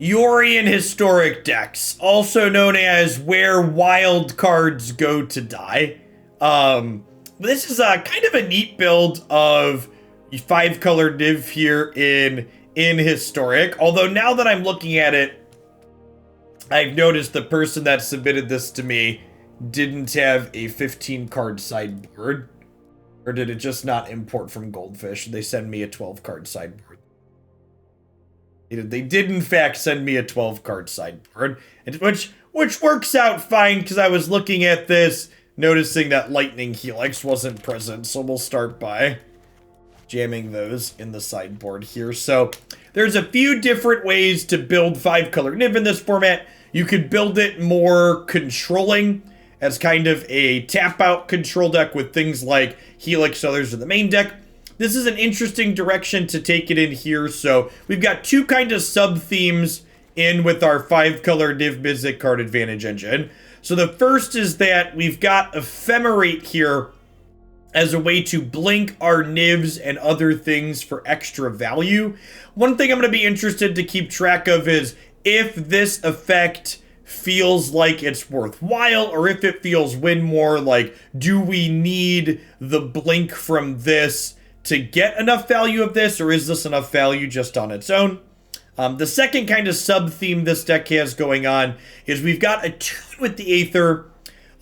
Yorion historic decks, also known as where wild cards go to die. This is kind of a neat build of 5-color Niv here in historic. Although now that I'm looking at it, I've noticed the person that submitted this to me didn't have a 15-card sideboard. Or did it just not import from Goldfish? They send me a 12-card sideboard. They did, in fact, send me a 12-card sideboard, which works out fine, because I was looking at this, noticing that Lightning Helix wasn't present, so we'll start by jamming those in the sideboard here. So there's a few different ways to build 5-color Niv in this format. You could build it more controlling, as kind of a tap-out control deck with things like Helix, others in the main deck. This is an interesting direction to take it in here. So we've got two kind of sub-themes in with our 5-color Niv-Mizzet card advantage engine. So the first is that we've got Ephemerate here as a way to blink our Nivs and other things for extra value. One thing I'm going to be interested to keep track of is if this effect feels like it's worthwhile, or if it feels win more, like, do we need the blink from this to get enough value of this, or is this enough value just on its own? The second kind of sub-theme this deck has going on is we've got Attune with the Aether,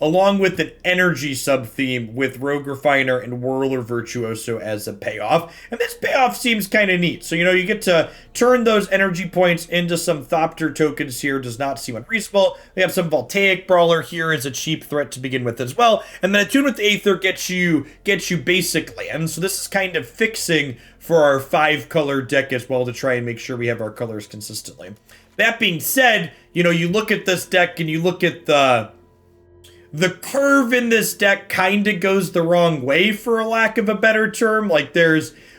along with an energy sub-theme with Rogue Refiner and Whirler Virtuoso as a payoff. And this payoff seems kind of neat. So, you get to turn those energy points into some Thopter tokens here. Does not seem unreasonable. We have some Voltaic Brawler here as a cheap threat to begin with as well. And then Attune with the Aether gets you basic land. So this is kind of fixing for our 5-color deck as well, to try and make sure we have our colors consistently. That being said, you look at this deck and you look at the curve in this deck kind of goes the wrong way, for a lack of a better term. Like,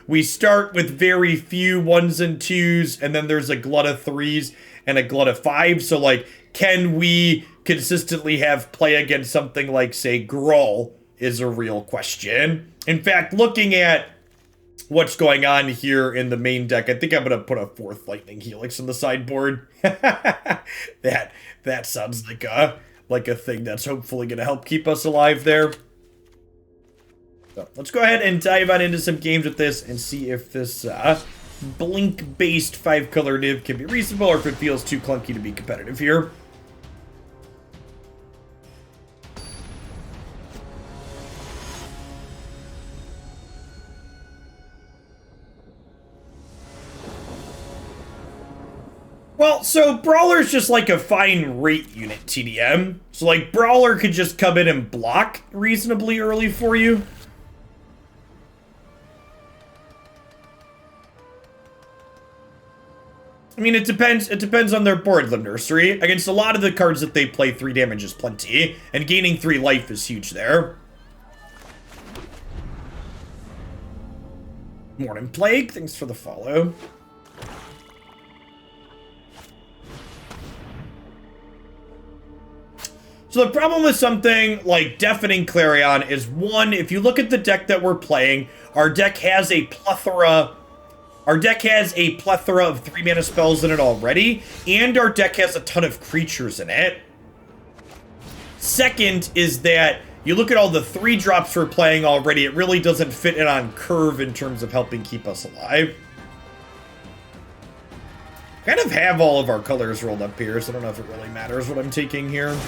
we start with very few 1s and 2s, and then there's a glut of 3s and a glut of 5s. So, like, can we consistently have play against something like, say, Gruul is a real question. In fact, looking at what's going on here in the main deck, I think I'm going to put a 4th Lightning Helix in the sideboard. That sounds like a thing that's hopefully going to help keep us alive there. So let's go ahead and dive on into some games with this and see if this blink-based 5-color Niv can be reasonable, or if it feels too clunky to be competitive here. Well, so Brawler's just like a fine rate unit TDM. So, like, Brawler could just come in and block reasonably early for you. I mean, it depends on their board limb nursery. Against a lot of the cards that they play, 3 damage is plenty, and gaining 3 life is huge there. Morning Plague, thanks for the follow. So the problem with something like Deafening Clarion is, one, if you look at the deck that we're playing, our deck has a plethora of 3-mana spells in it already, and our deck has a ton of creatures in it. Second is that you look at all the 3-drops we're playing already, it really doesn't fit in on curve in terms of helping keep us alive. Kind of have all of our colors rolled up here, so I don't know if it really matters what I'm taking here.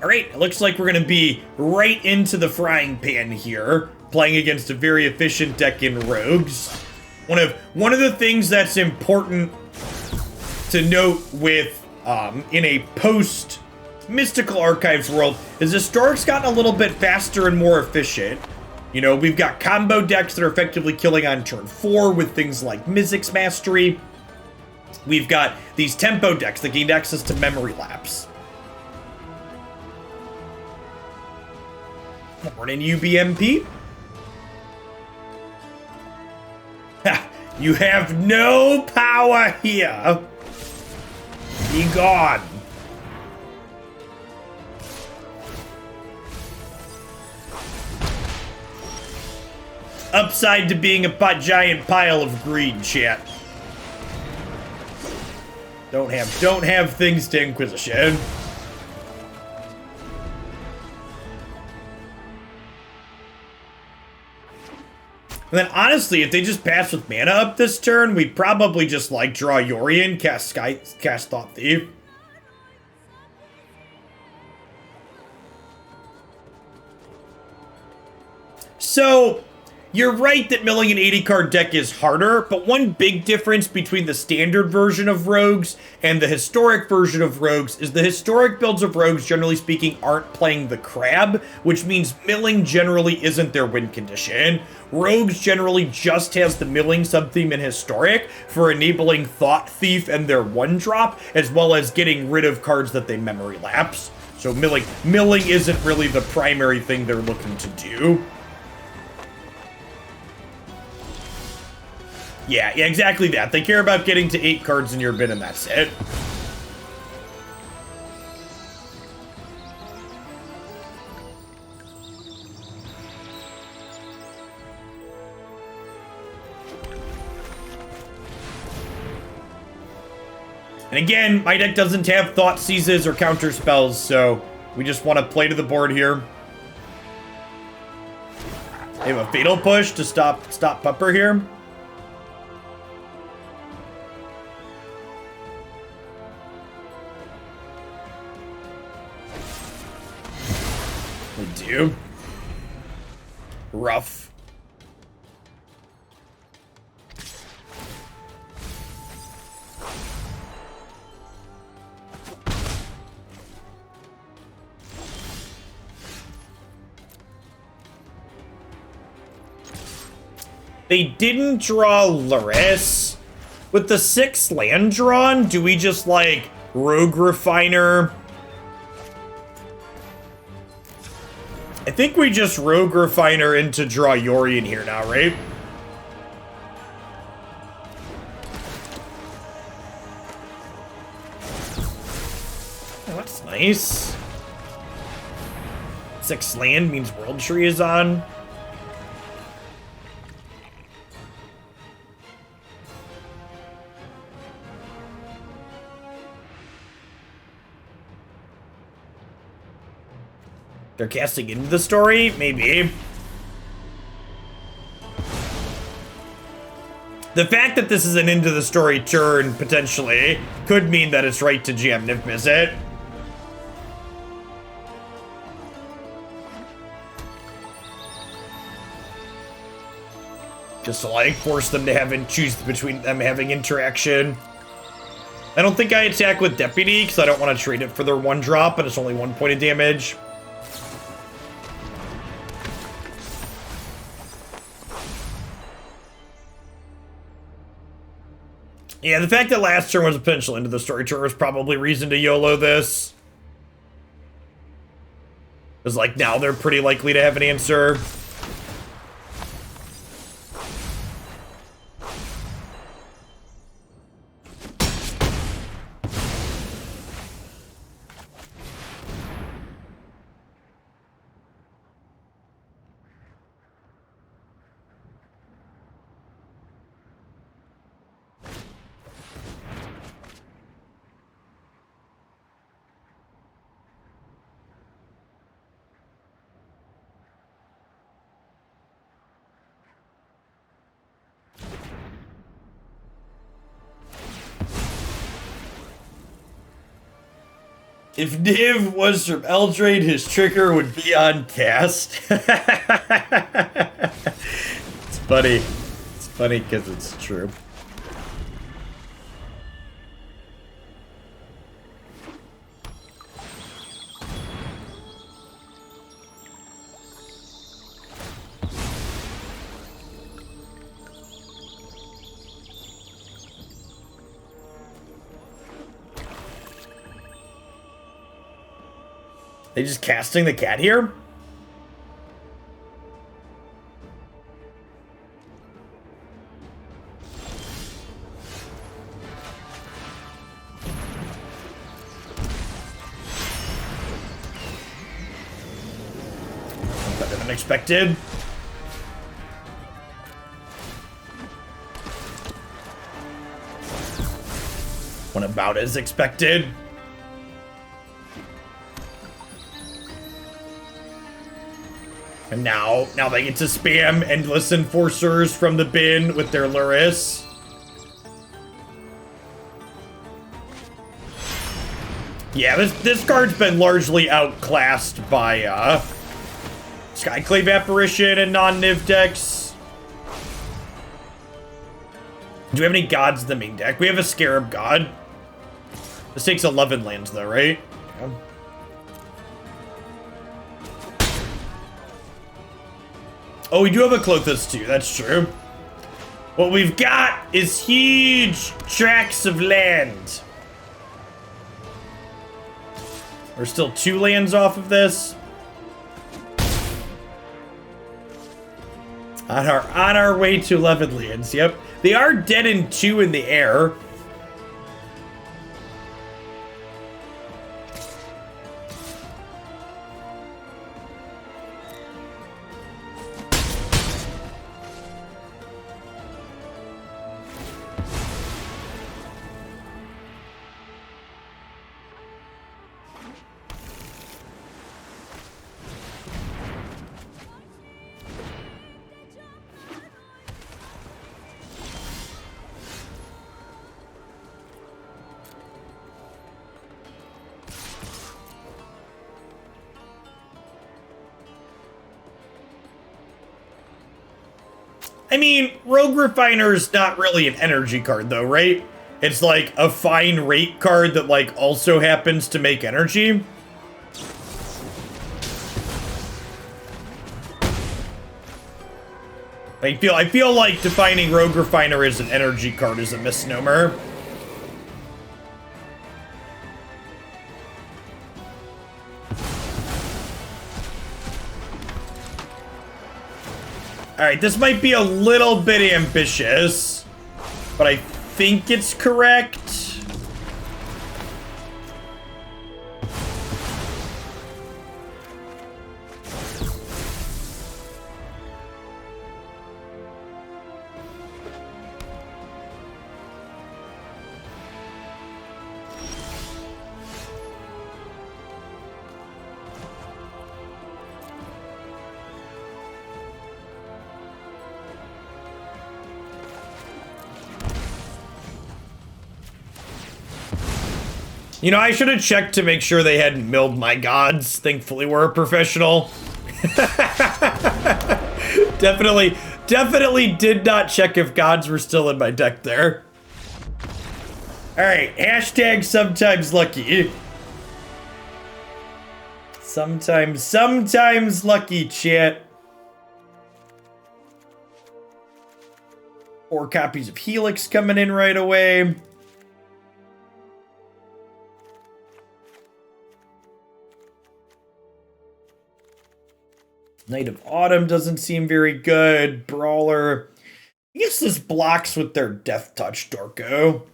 Alright, it looks like we're going to be right into the frying pan here, playing against a very efficient deck in Rogues. One of the things that's important to note with in a post Mystical Archives world is Historic's gotten a little bit faster and more efficient. We've got combo decks that are effectively killing on turn 4 with things like Mizzix Mastery. We've got these tempo decks that gained access to Memory Lapse. Morning, UBMP. You have no power here. Be gone. Upside to being a giant pile of greed, chat. Don't have things to Inquisition. And then honestly, if they just pass with mana up this turn, we'd probably just like draw Yorion, cast Thought Thief. So you're right that milling an 80 card deck is harder, but one big difference between the standard version of Rogues and the historic version of Rogues is the historic builds of Rogues, generally speaking, aren't playing the crab, which means milling generally isn't their win condition. Rogues generally just has the milling subtheme in historic for enabling Thought Thief and their 1-drop, as well as getting rid of cards that they memory lapse. So milling isn't really the primary thing they're looking to do. Yeah, exactly that. They care about getting to 8 cards in your bin, and that's it. And again, my deck doesn't have Thought Seizes or counter spells, so we just want to play to the board here. They have a Fatal Push to stop Pupper here. We do. Rough. They didn't draw Laris. With the 6 land drawn, do we just, like, Rogue Refiner? I think we just Rogue Refiner into draw Yorion here now, right? Oh, that's nice. 6 land means World Tree is on. They're casting into the story? Maybe. The fact that this is an into the story turn, potentially, could mean that it's right to jam Niv-Mizzet. Just to, like, force them to choose between them having interaction. I don't think I attack with Deputy, because I don't want to trade it for their 1-drop, but it's only 1 point of damage. Yeah, the fact that last turn was a potential into the story turn was probably reason to YOLO this. Because, like, now they're pretty likely to have an answer. If Niv was from Eldraine, his trigger would be on cast. It's funny. It's funny because it's true. They just casting the cat here? unexpected. One about as expected. And now they get to spam endless enforcers from the bin with their Luris. Yeah, this card's been largely outclassed by Skyclave Apparition and non-Niv decks. Do we have any gods in the main deck? We have a Scarab God. This takes 11 lands though, right? Yeah. Oh, we do have a Klothys too, that's true. What we've got is huge tracts of land. We're still 2 lands off of this. On our way to 11 lands, yep. They are dead in 2 in the air. I mean, Rogue Refiner's not really an energy card though, right? It's like a fine rate card that like also happens to make energy. I feel like defining Rogue Refiner as an energy card is a misnomer. Alright, this might be a little bit ambitious, but I think it's correct. You know, I should have checked to make sure they hadn't milled my gods. Thankfully, we're a professional. Definitely did not check if gods were still in my deck there. Alright, hashtag sometimes lucky. Sometimes lucky, chat. 4 copies of Helix coming in right away. Knight of Autumn doesn't seem very good. Brawler. I guess this blocks with their Death Touch, Dorko.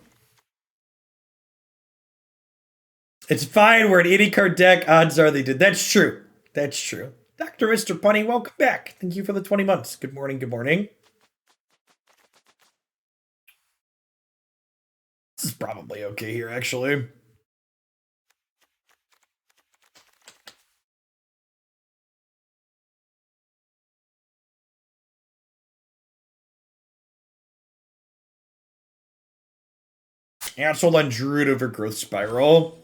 It's fine. We're an 80 card deck. Odds are they did. That's true. That's true. Dr. Mr. Punny, welcome back. Thank you for the 20 months. Good morning. Good morning. This is probably okay here, actually. Cancelled on Druid over Growth Spiral.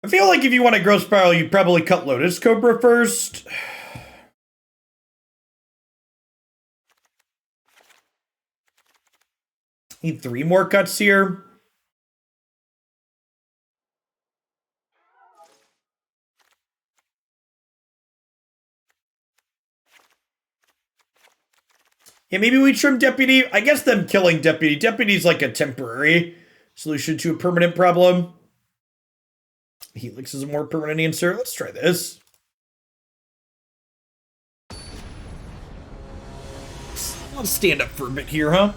I feel like if you want a Growth Spiral, you'd probably cut Lotus Cobra first. Need 3 more cuts here. Yeah, maybe we trim Deputy. I guess them killing Deputy. Deputy's like a temporary solution to a permanent problem. Helix is a more permanent answer. Let's try this. Let's stand up for a bit here, huh?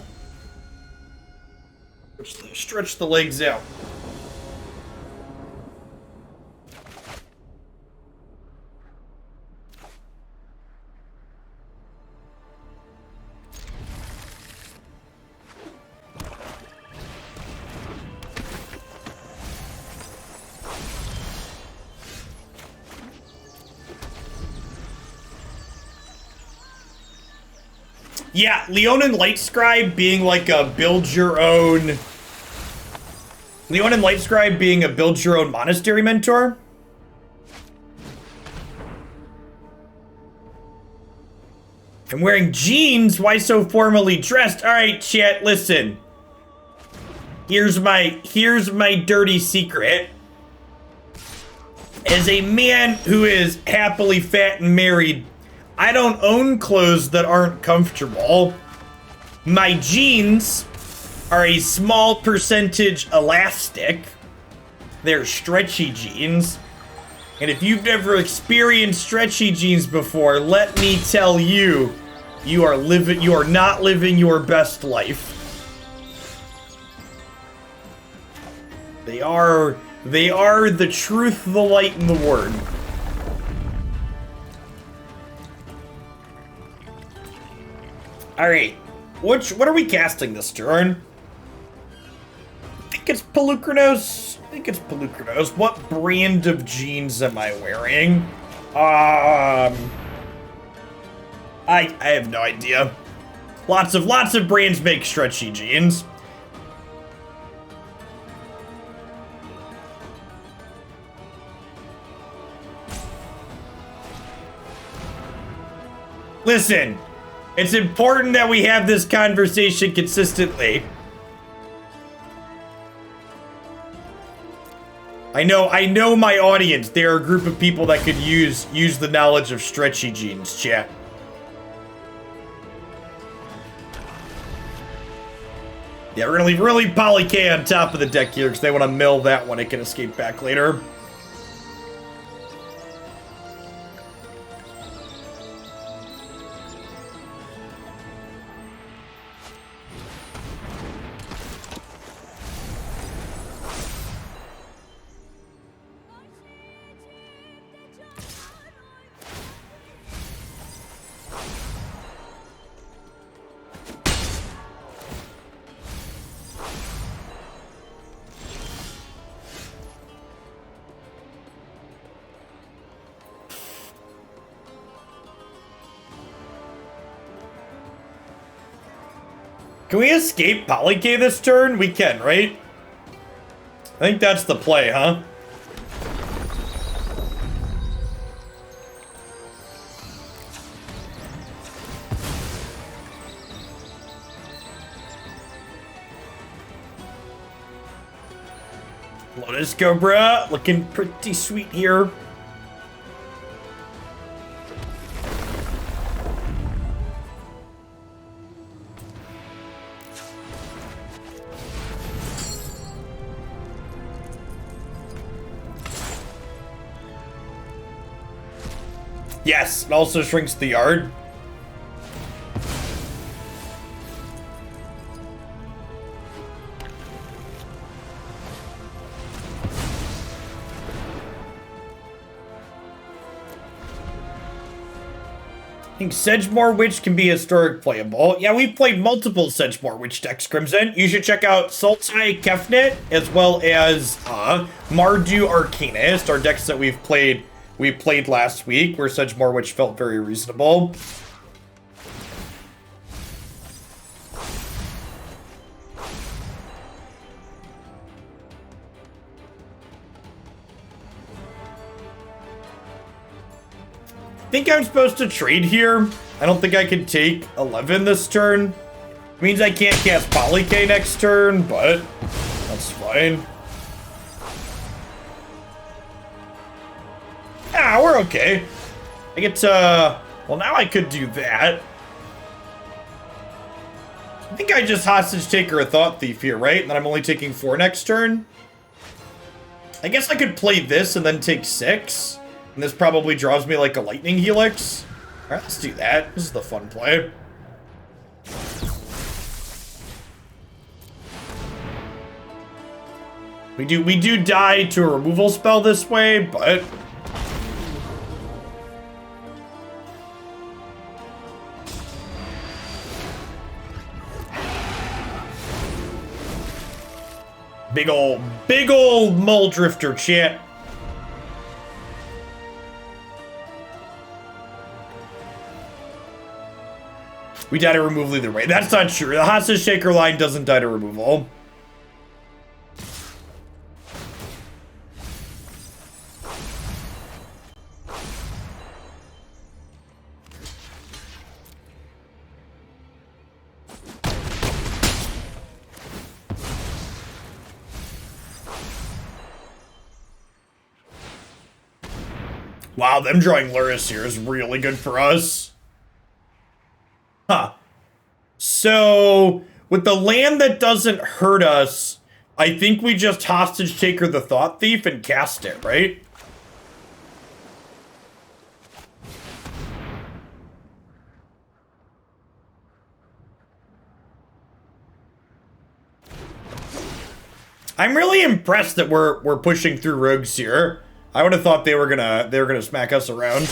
Stretch the legs out. Yeah, Leonin Lightscribe being like a build your own... Leonin Lightscribe being a build your own monastery mentor. I'm wearing jeans, why so formally dressed? Alright, chat, listen. Here's my dirty secret. As a man who is happily fat and married, I don't own clothes that aren't comfortable. My jeans are a small percentage elastic. They're stretchy jeans. And if you've never experienced stretchy jeans before, let me tell you, you are not living your best life. They are the truth, the light, and the word. Alright, what are we casting this turn? I think it's Polukranos. What brand of jeans am I wearing? I have no idea. Lots of brands make stretchy jeans. Listen, it's important that we have this conversation consistently. I know my audience. They're a group of people that could use the knowledge of stretchy jeans, chat. Yeah, we're gonna leave really Poly K on top of the deck here because they want to mill that one. It can escape back later. Can we escape Poly K this turn? We can, right? I think that's the play, huh? Lotus Cobra looking pretty sweet here. Yes, it also shrinks the yard. I think Sedgemoor Witch can be historic playable. Yeah, we've played multiple Sedgemoor Witch decks, Crimson. You should check out Sultai Kefnet as well as Mardu Arcanist, our decks that we played last week, where Sedgemoor Witch felt very reasonable. I think I'm supposed to trade here. I don't think I can take 11 this turn. It means I can't cast Poly K next turn, but that's fine. Ah, we're okay. I get to... Well, now I could do that. I think I just Hostage Taker a Thought Thief here, right? And then I'm only taking 4 next turn. I guess I could play this and then take 6. And this probably draws me like a Lightning Helix. Alright, let's do that. This is the fun play. We do die to a removal spell this way, but... Big old Muldrifter, chat. We die to removal either way. That's not true. The Hostage Shaker line doesn't die to removal. Wow, them drawing Luris here is really good for us. Huh. So, with the land that doesn't hurt us, I think we just Hostage Taker the Thought Thief and cast it, right? I'm really impressed that we're pushing through rogues here. I would have thought they were gonna smack us around.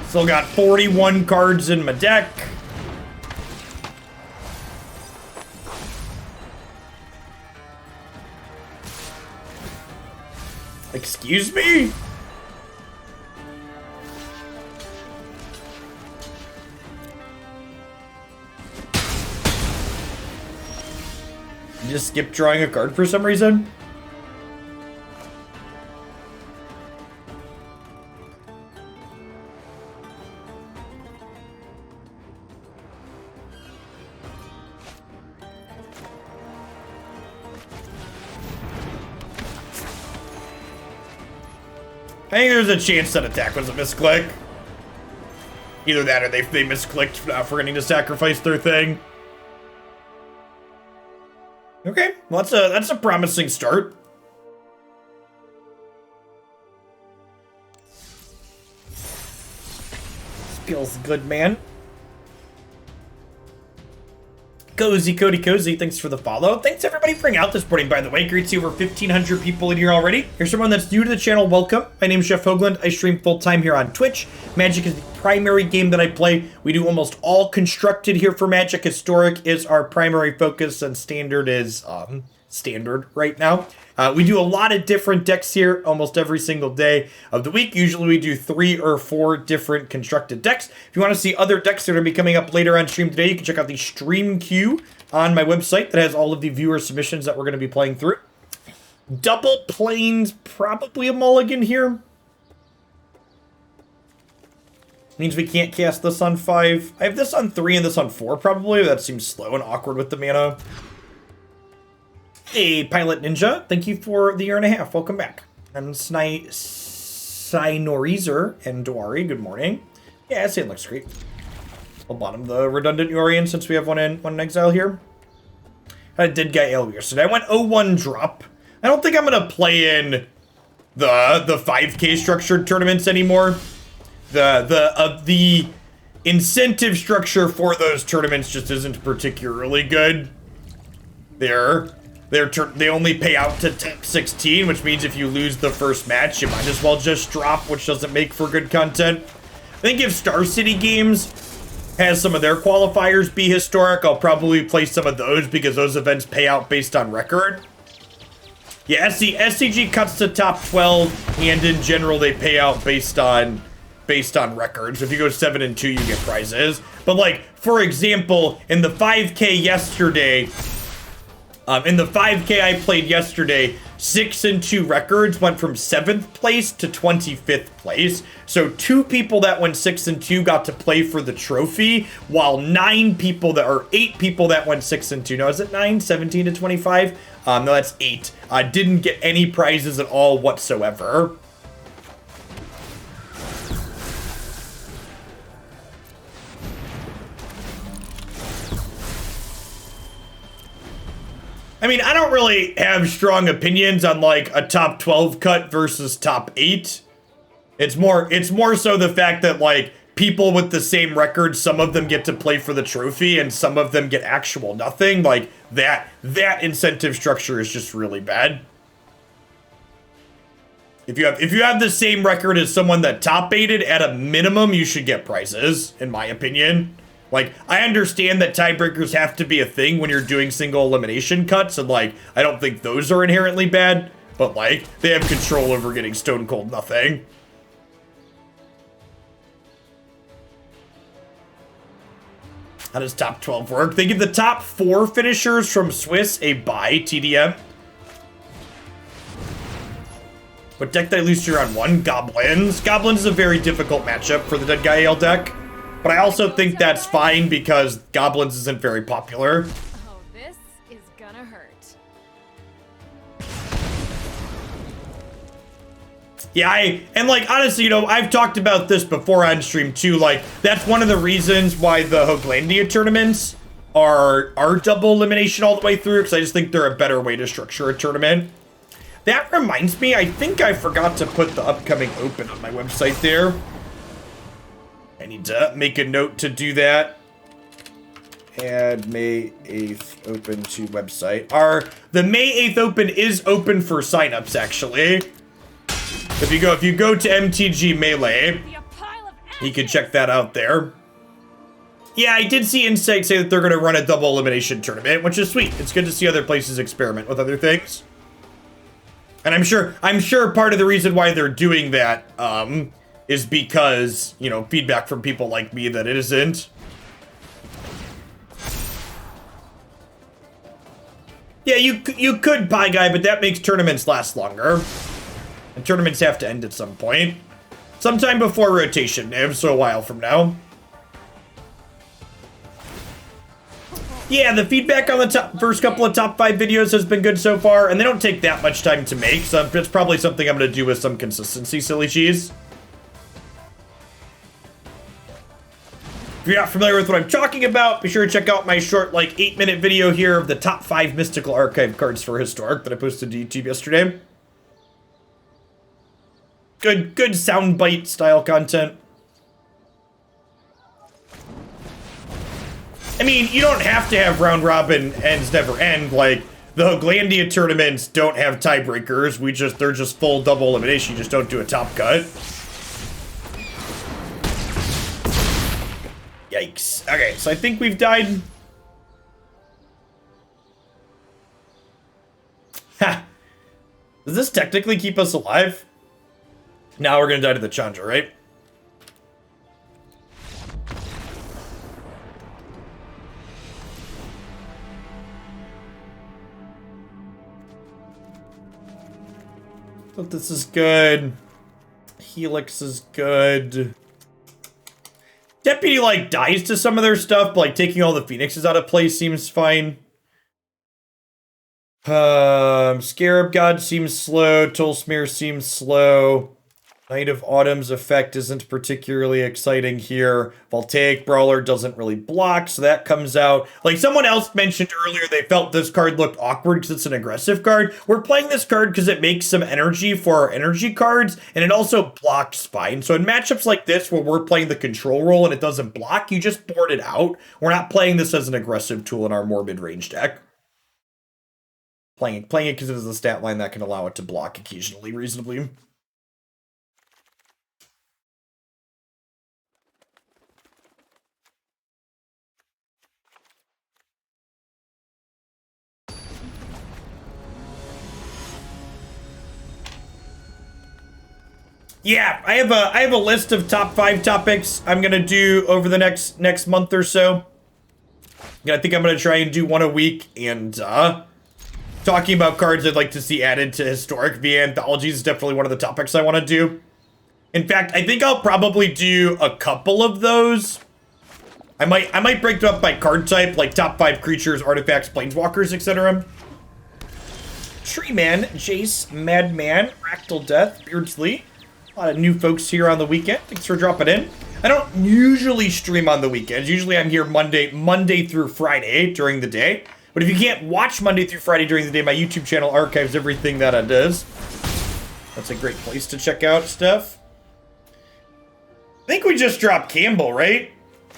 Still got 41 cards in my deck. Excuse me? You just skip drawing a card for some reason? I think there's a chance that attack was a misclick. Either that or they misclicked forgetting to sacrifice their thing. Okay, well that's a promising start. Feels good, man. Cozy, Cody Cozy, thanks for the follow. Thanks everybody for hanging out this morning, by the way. Great to see over 1,500 people in here already. Here's someone that's new to the channel, welcome. My name's Jeff Hoagland. I stream full-time here on Twitch. Magic is the primary game that I play. We do almost all constructed here for Magic. Historic is our primary focus, and Standard is Standard right now. We do a lot of different decks here almost every single day of the week. Usually we do 3 or 4 different constructed decks. If you want to see other decks that are going to be coming up later on stream today, you can check out the stream queue on my website that has all of the viewer submissions that we're going to be playing through. Double Plains, probably a mulligan here. Means we can't cast this on 5. I have this on 3 and this on 4 probably. That seems slow and awkward with the mana. Hey, Pilot Ninja, thank you for the 1.5 years. Welcome back. And Sinorizer and Dwari, good morning. Yeah, I say it looks great. I'll bottom the redundant Yorion since we have one in exile here. I did get Ale yesterday. I went 0-1 drop. I don't think I'm going to play in the 5K structured tournaments anymore. The incentive structure for those tournaments just isn't particularly good. They only pay out to top 16, which means if you lose the first match, you might as well just drop, which doesn't make for good content. I think if Star City Games has some of their qualifiers be historic, I'll probably play some of those because those events pay out based on record. Yeah, SCG cuts to top 12, and in general they pay out based on records. If you go 7-2, you get prizes. But like, for example, in the 5K yesterday, I played yesterday, 6-2 records went from 7th place to 25th place. So 2 people that went 6-2 got to play for the trophy, while 8 people that went 6-2. No, is it 9? 17 to 25? No, that's 8. Didn't get any prizes at all whatsoever. I mean, I don't really have strong opinions on like a top 12 cut versus top 8. It's more so the fact that like people with the same record, some of them get to play for the trophy and some of them get actual nothing. Like that incentive structure is just really bad. If you have the same record as someone that top 8'd, at a minimum you should get prizes, in my opinion. Like, I understand that tiebreakers have to be a thing when you're doing single elimination cuts, and like, I don't think those are inherently bad, but like, they have control over getting stone cold nothing. How does top 12 work? They give the top 4 finishers from Swiss a bye TDM. What deck did I lose to on 1? Goblins. Goblins is a very difficult matchup for the Dead Guy Ale deck. But I also think that's fine because Goblins isn't very popular. Oh, this is gonna hurt. Yeah, and like, honestly, you know, I've talked about this before on stream too. Like, that's one of the reasons why the Hoaglandia tournaments are double elimination all the way through, because I just think they're a better way to structure a tournament. That reminds me, I think I forgot to put the upcoming open on my website there. I need to make a note to do that. Add May 8th open to website. The May 8th open is open for signups, actually. If you go to MTG Melee, you can check that out there. Yeah, I did see Insight say that they're going to run a double elimination tournament, which is sweet. It's good to see other places experiment with other things. And I'm sure part of the reason why they're doing that is because, you know, feedback from people like me that it isn't. Yeah, you could Pie Guy, but that makes tournaments last longer. And tournaments have to end at some point. Sometime before rotation, Niv, so a while from now. Yeah, the feedback on the first couple of top 5 videos has been good so far, and they don't take that much time to make, so it's probably something I'm going to do with some consistency, silly cheese. If you're not familiar with what I'm talking about, be sure to check out my short, like, 8-minute video here of the top 5 Mystical Archive cards for Historic that I posted to YouTube yesterday. Good soundbite style content. I mean, you don't have to have round robin ends never end. Like, the Hoaglandia tournaments don't have tiebreakers. They're just full double elimination. You just don't do a top cut. Yikes. Okay, so I think we've died. Ha! Does this technically keep us alive? Now we're gonna die to the Chandra, right? But this is good. Helix is good. Deputy, like, dies to some of their stuff, but, like, taking all the Phoenixes out of play seems fine. Scarab God seems slow. Tolsimir seems slow. Knight of Autumn's effect isn't particularly exciting here. Voltaic Brawler doesn't really block, so that comes out. Like someone else mentioned earlier, they felt this card looked awkward because it's an aggressive card. We're playing this card because it makes some energy for our energy cards, and it also blocks fine. So in matchups like this, where we're playing the control role and it doesn't block, you just board it out. We're not playing this as an aggressive tool in our more mid-range deck. Playing it because it is a stat line that can allow it to block occasionally reasonably. Yeah, I have a list of top 5 topics I'm gonna do over the next month or so. I think I'm gonna try and do one a week, and talking about cards I'd like to see added to Historic via anthologies is definitely one of the topics I want to do. In fact, I think I'll probably do a couple of those. I might break them up by card type, like top 5 creatures, artifacts, planeswalkers, etc. Treeman, Jace, Madman, Fractal Death, Beardsley. A lot of new folks here on the weekend. Thanks for dropping in. I don't usually stream on the weekends. Usually I'm here Monday through Friday during the day. But if you can't watch Monday through Friday during the day, my YouTube channel archives everything that it does. That's a great place to check out stuff. I think we just dropped Kambal, right?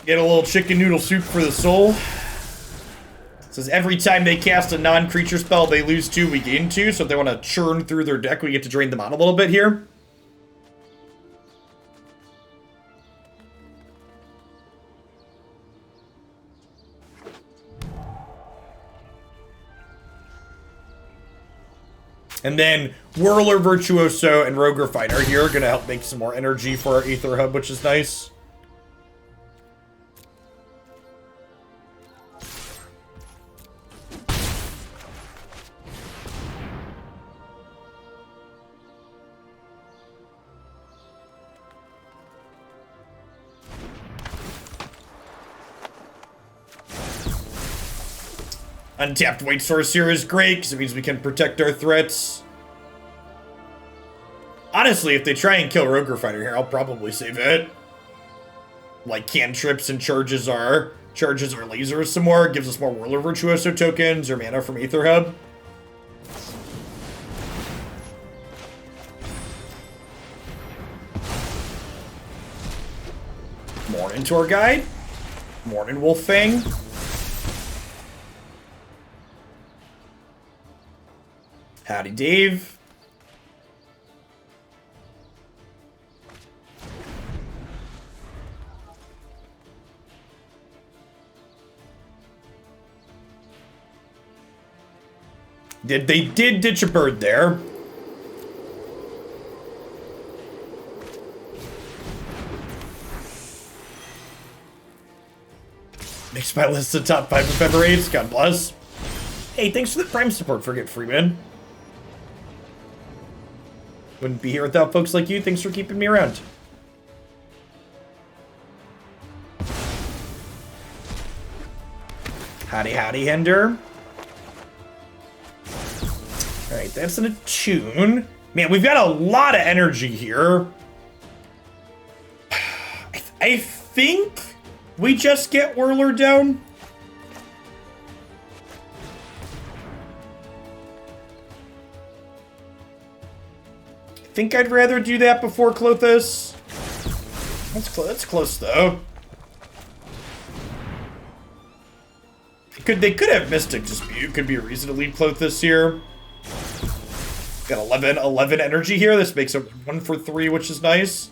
Get a little chicken noodle soup for the soul. It says every time they cast a non-creature spell, they lose 2, we gain 2. So if they want to churn through their deck, we get to drain them out a little bit here. And then Whirler Virtuoso and Rogue Refiner here are going to help make some more energy for our Aether Hub, which is nice. Untapped White Source here is great, because it means we can protect our threats. Honestly, if they try and kill Rogue Refiner here, I'll probably save it. Like, cantrips and charges our lasers some more. Gives us more Whirler Virtuoso tokens or mana from Aether Hub. Morning, Tour Guide. Morning, Wolffang. Howdy, Dave. They did ditch a bird there. Makes my list of top 5 Ephemerates. God bless. Hey, thanks for the Prime support, Forget Freeman. Wouldn't be here without folks like you. Thanks for keeping me around. Howdy, howdy, Hender. Alright, that's an Attune. Man, we've got a lot of energy here. I think we just get Whirler down. I think I'd rather do that before Klothys. That's close though. They could have Mystic Dispute. Could be a reason to leave Klothys here. Got 11 energy here. This makes it 1 for 3, which is nice.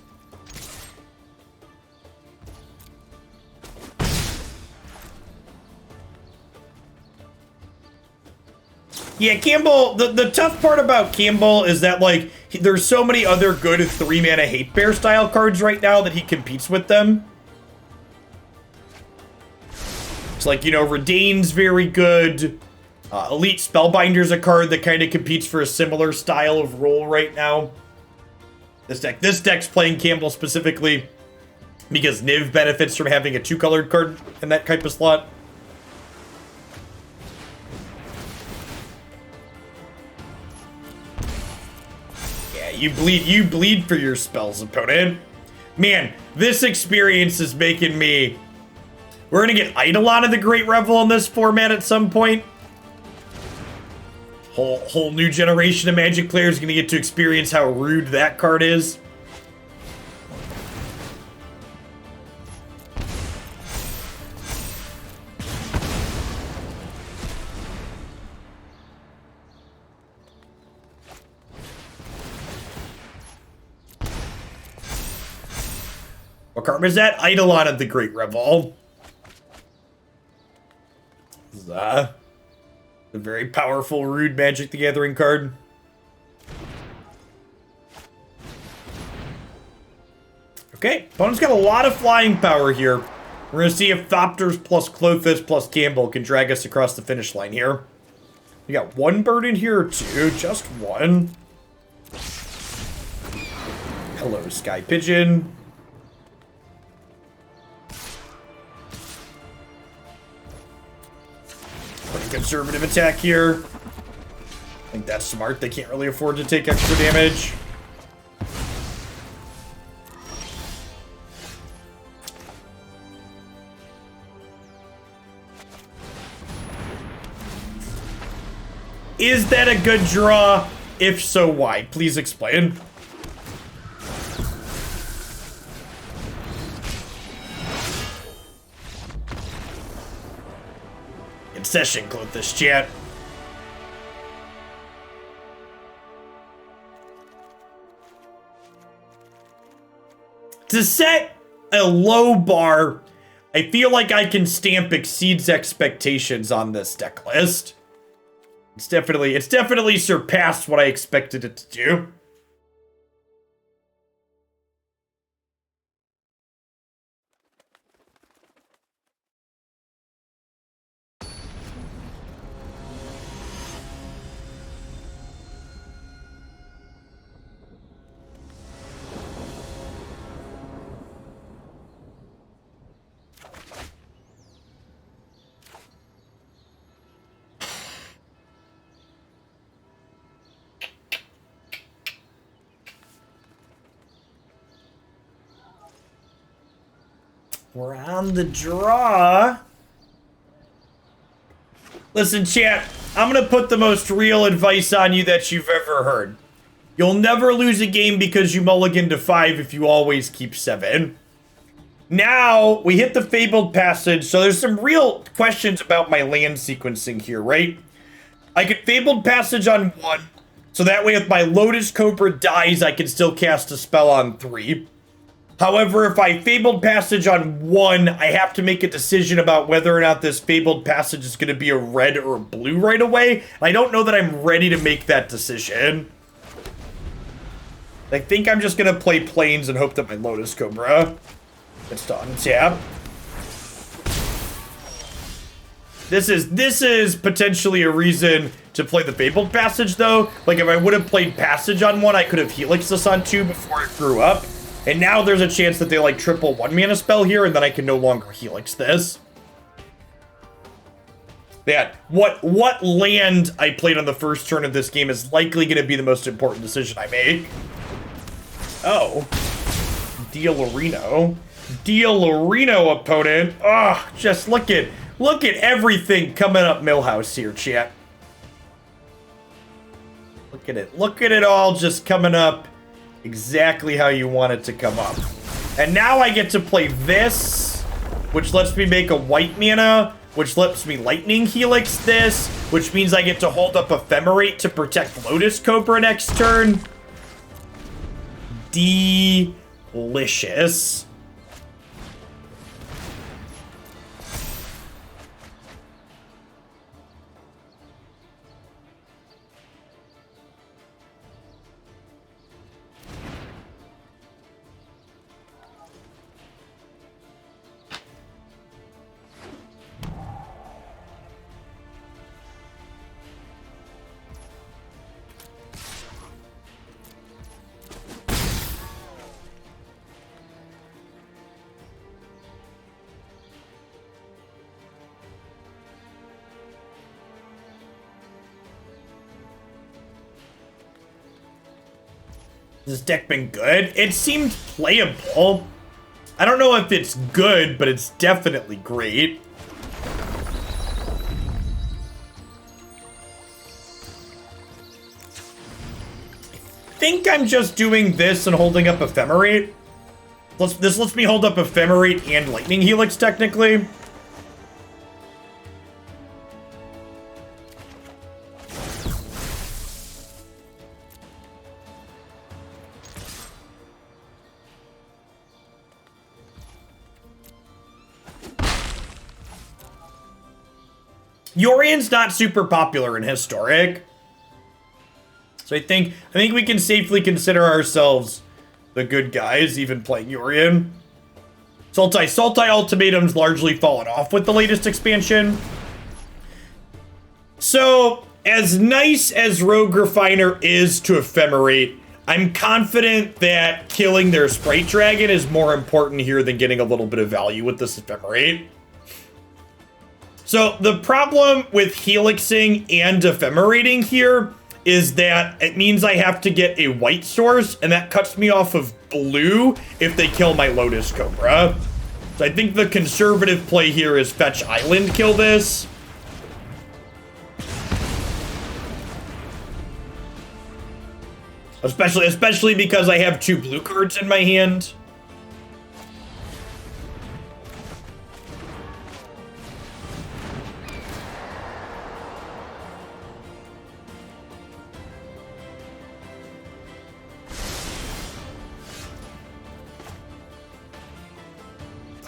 Yeah, Kambal, the tough part about Kambal is that, like, there's so many other good 3-mana Hate Bear style cards right now that he competes with them. It's like, you know, Redain's very good. Elite Spellbinder's a card that kind of competes for a similar style of role right now. This deck's playing Kambal specifically because Niv benefits from having a 2-colored card in that type of slot. Yeah, you bleed for your spells, opponent. Man, this experience is making me... We're gonna get Eidolon of the Great Revel in this format at some point. Whole new generation of Magic players gonna get to experience how rude that card is. What card was that? Eidolon of the Great Revel. A very powerful, rude Magic the Gathering card. Okay, opponent's got a lot of flying power here. We're going to see if Thopters plus Klothys plus Kambal can drag us across the finish line here. We got 1 bird in here or 2, just 1. Hello, Sky Pigeon. Pretty conservative attack here. I think that's smart. They can't really afford to take extra damage. Is that a good draw? If so, why? Please explain. In session, Klothys, chat. To set a low bar, I feel like I can stamp exceeds expectations on this deck list. It's definitely surpassed what I expected it to do. We're on the draw. Listen, chat, I'm gonna put the most real advice on you that you've ever heard. You'll never lose a game because you mulligan to 5 if you always keep 7. Now, we hit the Fabled Passage, so there's some real questions about my land sequencing here, right? I could Fabled Passage on 1, so that way if my Lotus Cobra dies, I can still cast a spell on 3. However, if I Fabled Passage on 1, I have to make a decision about whether or not this Fabled Passage is going to be a red or a blue right away. I don't know that I'm ready to make that decision. I think I'm just going to play Plains and hope that my Lotus Cobra gets to untap. This is potentially a reason to play the Fabled Passage, though. Like, if I would have played Passage on 1, I could have Helixed this on 2 before it grew up. And now there's a chance that they, like, triple 1-mana spell here, and then I can no longer Helix this. Yeah, what land I played on the first turn of this game is likely going to be the most important decision I make. Oh. Dialorino. Dialorino, opponent. Oh, just look at everything coming up Millhouse here, chat. Look at it. Look at it all just coming up exactly how you want it to come up. And now I get to play this, which lets me make a white mana, which lets me Lightning Helix this, which means I get to hold up Ephemerate to protect Lotus Cobra next turn. Delicious. This deck been good? It seemed playable. I don't know if it's good, but it's definitely great. I think I'm just doing this and holding up Ephemerate. This lets me hold up Ephemerate and Lightning Helix, technically. Yorion's not super popular in Historic. So I think we can safely consider ourselves the good guys, even playing Yorion. Sultai Ultimatum's largely fallen off with the latest expansion. So, as nice as Rogue Refiner is to Ephemerate, I'm confident that killing their Sprite Dragon is more important here than getting a little bit of value with this Ephemerate. So the problem with helixing and ephemerating here is that it means I have to get a white source, and that cuts me off of blue if they kill my Lotus Cobra. So I think the conservative play here is fetch island, kill this. Especially because I have 2 blue cards in my hand.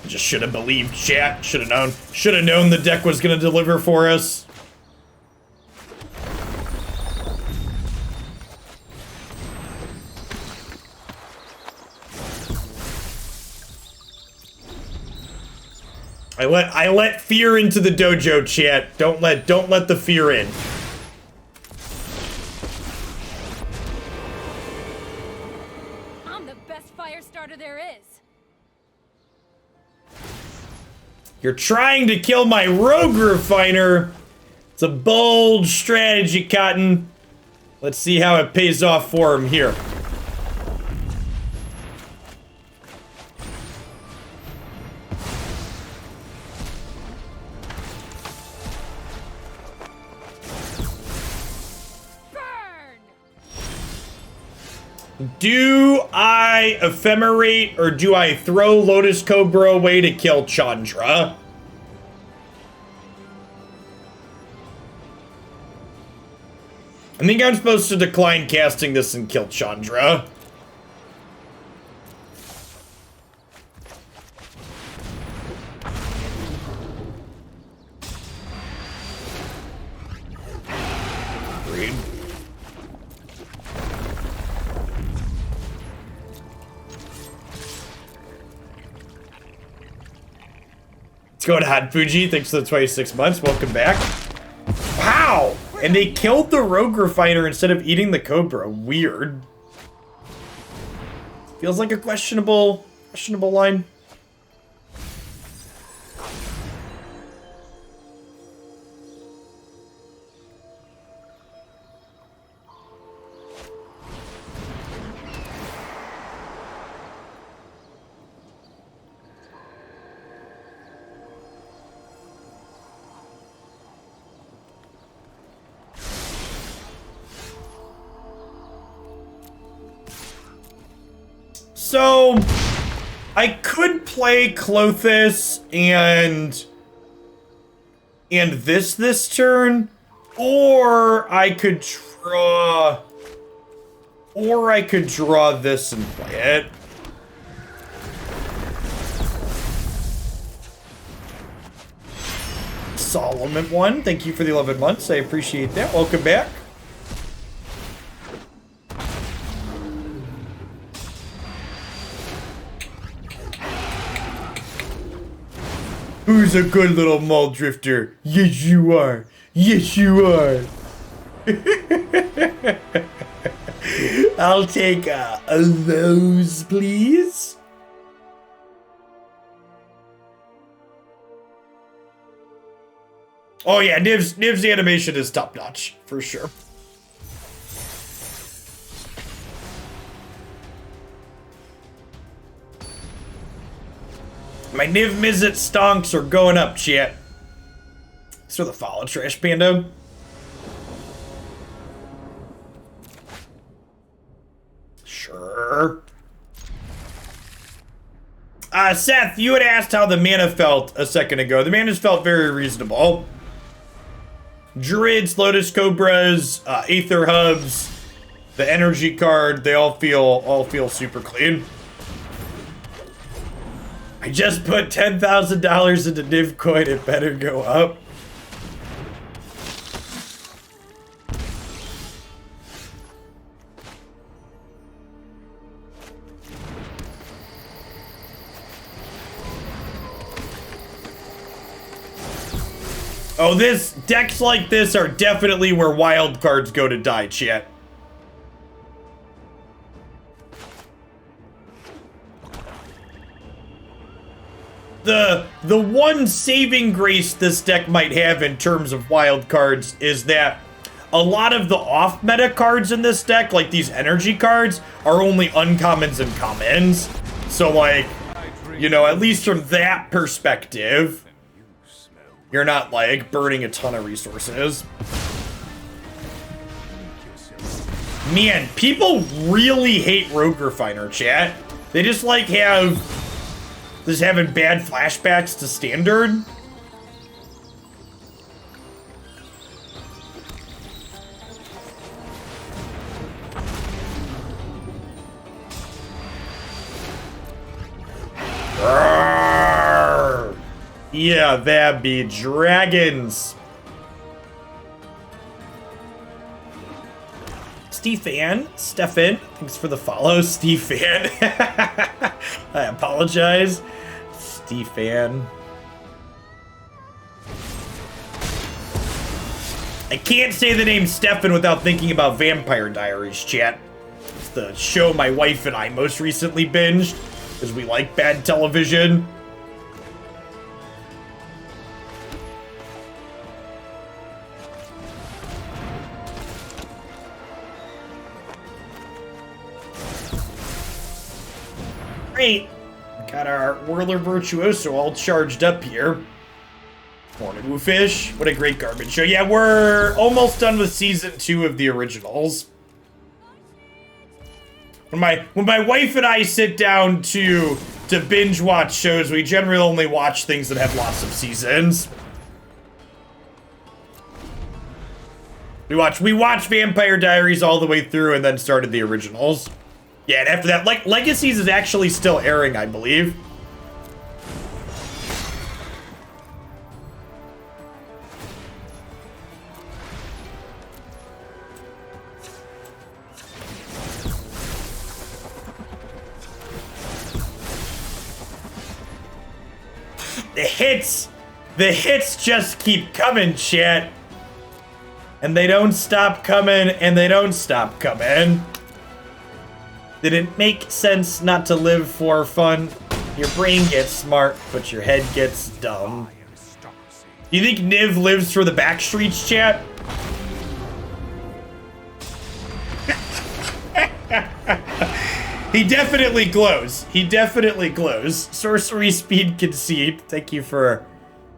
Just should have believed, chat. Should have known. Should have known the deck was going to deliver for us. I let fear into the dojo, chat. Don't let the fear in. I'm the best fire starter there is. You're trying to kill my rogue refiner. It's a bold strategy, Cotton. Let's see how it pays off for him here. Do I Ephemerate or do I throw Lotus Cobra away to kill Chandra? I think I'm supposed to decline casting this and kill Chandra. Agreed. What's going on, Fuji? Thanks for the 26 months. Welcome back. Wow! And they killed the rogue refiner instead of eating the Cobra. Weird. Feels like a questionable line. So, I could play Klothys and this turn, or I could draw this and play it. Solomon 1, thank you for the 11 months. I appreciate that. Welcome back. Who's a good little mall drifter? Yes, you are. Yes, you are. I'll take a those, please. Oh yeah, Niv's animation is top notch for sure. My Niv-Mizzet stonks are going up, chat. Thanks for the follow, Trash Panda. Sure. Seth, you had asked how the mana felt a second ago. The mana felt very reasonable. Druids, Lotus Cobras, Aether Hubs, the energy card, they all feel super clean. I just put $10,000 into Niv coin, it better go up. Oh, decks like this are definitely where wild cards go to die, chat. The one saving grace this deck might have in terms of wild cards is that a lot of the off-meta cards in this deck, like these energy cards, are only uncommons and commons. So, like, you know, at least from that perspective, you're not, like, burning a ton of resources. Man, people really hate Rogue Refiner, chat. They just like having bad flashbacks to Standard. Arrgh. Yeah, that be dragons. Stefan, thanks for the follow, Stefan. I apologize, Stefan. I can't say the name Stefan without thinking about Vampire Diaries, chat. It's the show my wife and I most recently binged, because we like bad television. Great. Got our Whirler Virtuoso all charged up here. Morning, Woofish. What a great garbage show. Yeah, we're almost done with season 2 of the originals. When my wife and I sit down to binge watch shows, we generally only watch things that have lots of seasons. We watch Vampire Diaries all the way through and then started the originals. Yeah, and after that, like, Legacies is actually still airing, I believe. The hits just keep coming, chat. And they don't stop coming, and they don't stop coming. Did it make sense not to live for fun? Your brain gets smart, but your head gets dumb. You think Niv lives for the backstreets, chat? He definitely glows. He definitely glows. Sorcery speed concede. Thank you for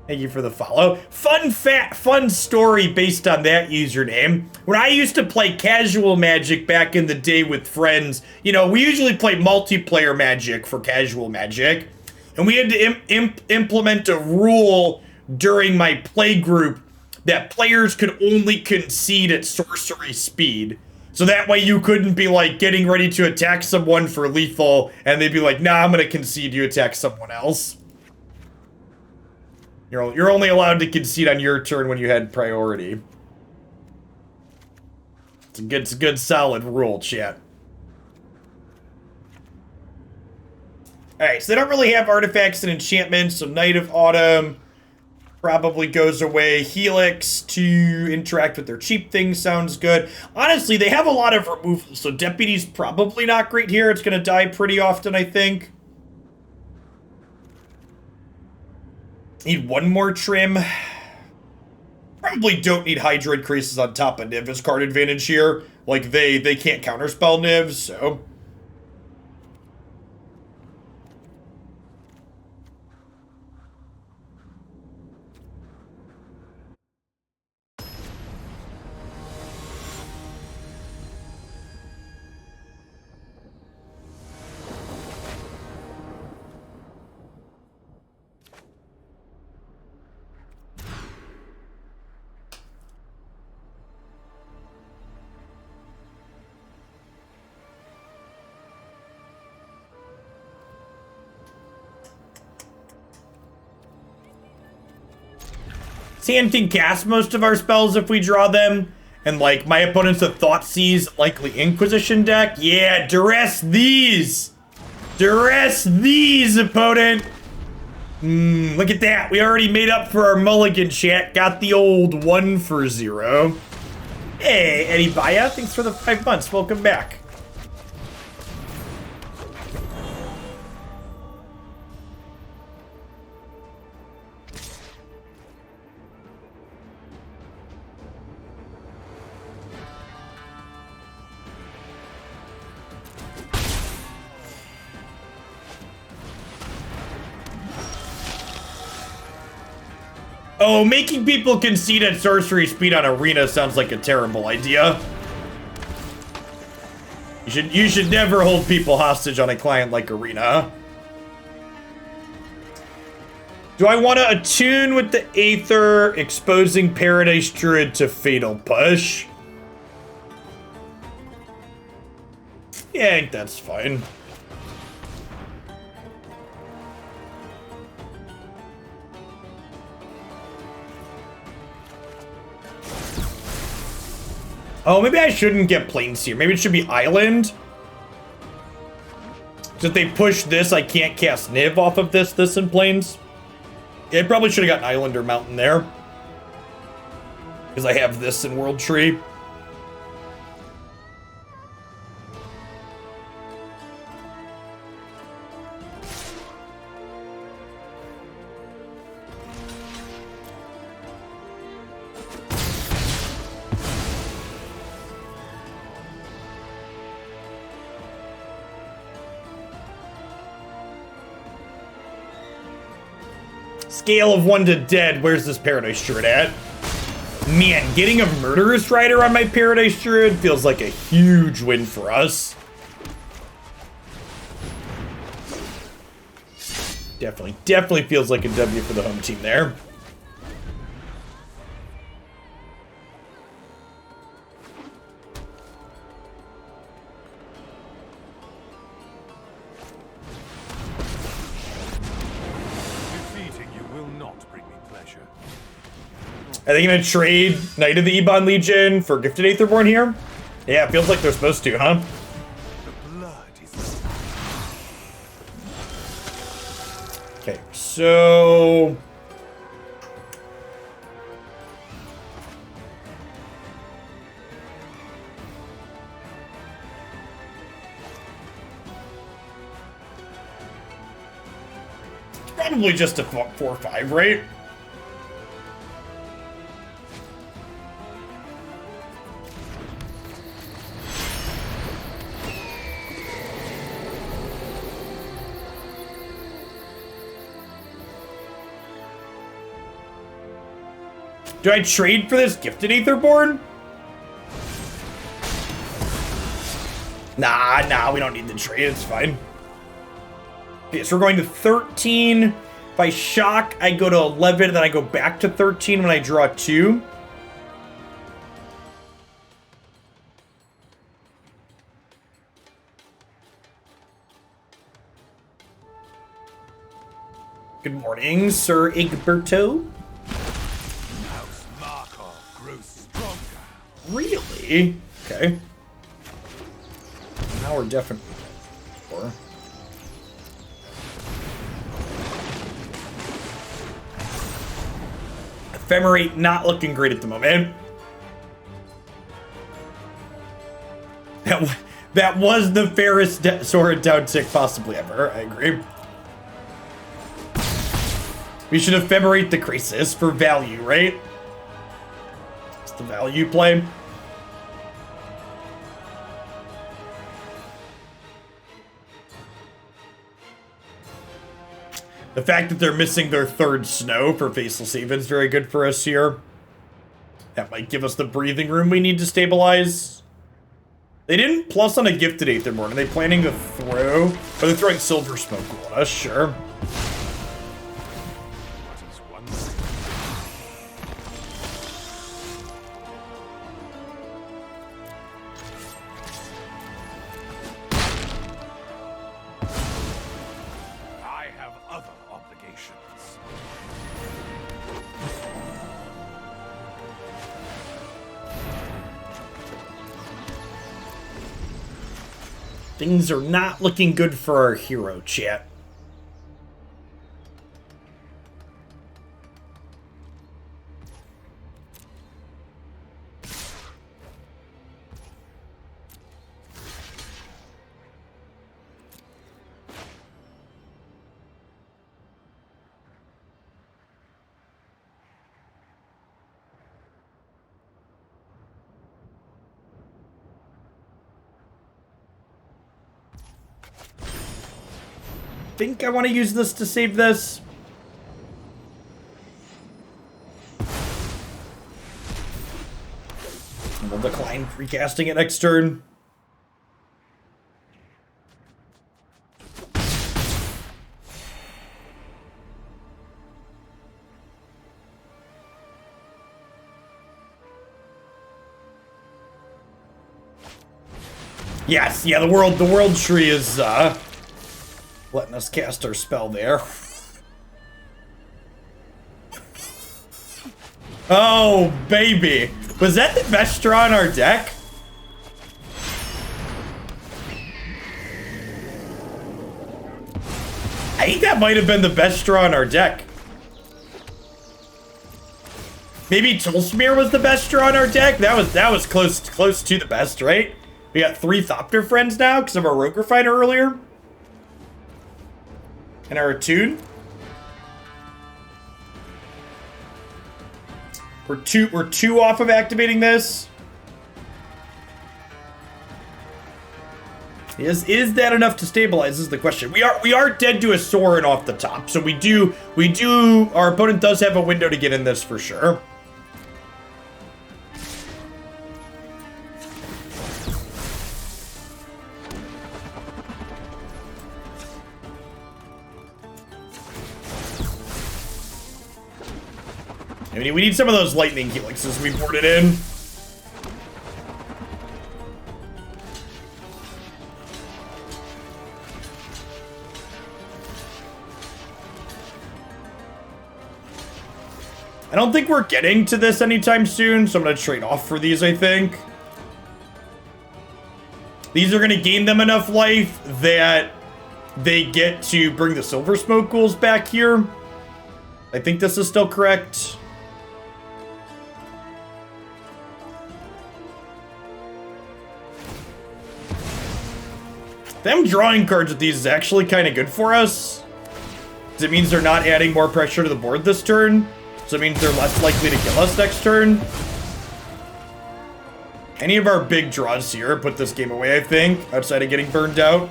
the follow. Fun story based on that username. When I used to play casual Magic back in the day with friends, you know, we usually play multiplayer Magic for casual Magic. And we had to implement a rule during my play group that players could only concede at sorcery speed. So that way you couldn't be like getting ready to attack someone for lethal and they'd be like, nah, I'm gonna concede, you attack someone else. You're only allowed to concede on your turn when you had priority. It's a good solid rule, chat. Alright, so they don't really have artifacts and enchantments, so Knight of Autumn probably goes away. Helix to interact with their cheap things sounds good. Honestly, they have a lot of removal, so Deputy's probably not great here. It's going to die pretty often, I think. Need one more trim. Probably don't need Hydroid Krasis on top of Niv as card advantage here. Like, they can't counterspell Niv, so... Sand can cast most of our spells if we draw them. And, like, my opponent's a Thoughtseize, likely Inquisition deck. Yeah, duress these! Duress these, opponent! Look at that. We already made up for our mulligan, chat. Got the old 1 for 0. Hey, Eddie Baya, thanks for the 5 months. Welcome back. Oh, making people concede at sorcery speed on Arena sounds like a terrible idea. You should never hold people hostage on a client like Arena. Do I want to attune with the Aether, exposing Paradise Druid to Fatal Push? Yeah, I think that's fine. Oh, maybe I shouldn't get Plains here. Maybe it should be Island. So if they push this, I can't cast Niv off of this in Plains. Yeah, I probably should have gotten Island or Mountain there. Because I have this in World Tree. Scale of 1 to dead. Where's this Paradise Druid at? Man, getting a Murderous Rider on my Paradise Druid feels like a huge win for us. Definitely feels like a W for the home team there. Are they gonna trade Knight of the Ebon Legion for Gifted Aetherborn here? Yeah, it feels like they're supposed to, huh? Okay, so... it's probably just a 4-5, right? Do I trade for this Gifted Aetherborn? Nah, we don't need the trade, it's fine. Okay, so we're going to 13. If I shock, I go to 11, and then I go back to 13 when I draw 2. Good morning, Sir Egberto. Really? Okay. Now we're definitely... Ephemerate not looking great at the moment. That was the fairest sword down tick possibly ever. I agree. We should Ephemerate the Krasis for value, right? It's the value play. The fact that they're missing their 3rd snow for Faceless Haven is very good for us here. That might give us the breathing room we need to stabilize. They didn't plus on a Gifted Aetherborn. Are they planning to throw? Or they're throwing Silver Smoke on us? Sure. Things are not looking good for our hero, chat. Think I want to use this to save this. And we'll decline recasting it next turn. Yes, yeah, the world tree is letting us cast our spell there. Oh, baby. Was that the best draw in our deck? I think that might have been the best draw in our deck. Maybe Tolsimir was the best draw in our deck? That was close to the best, right? We got 3 Thopter friends now because of our Rogue Refiner earlier. And our Attune. We're two off of activating this. Is that enough to stabilize is the question. We are dead to a Sorin off the top, so we do our opponent does have a window to get in this for sure. I mean, we need some of those Lightning Helixes we boarded in. I don't think we're getting to this anytime soon, so I'm going to trade off for these, I think. These are going to gain them enough life that they get to bring the Silver Smoke Ghouls back here. I think this is still correct. Them drawing cards with these is actually kind of good for us. It means they're not adding more pressure to the board this turn. So it means they're less likely to kill us next turn. Any of our big draws here put this game away, I think, outside of getting burned out.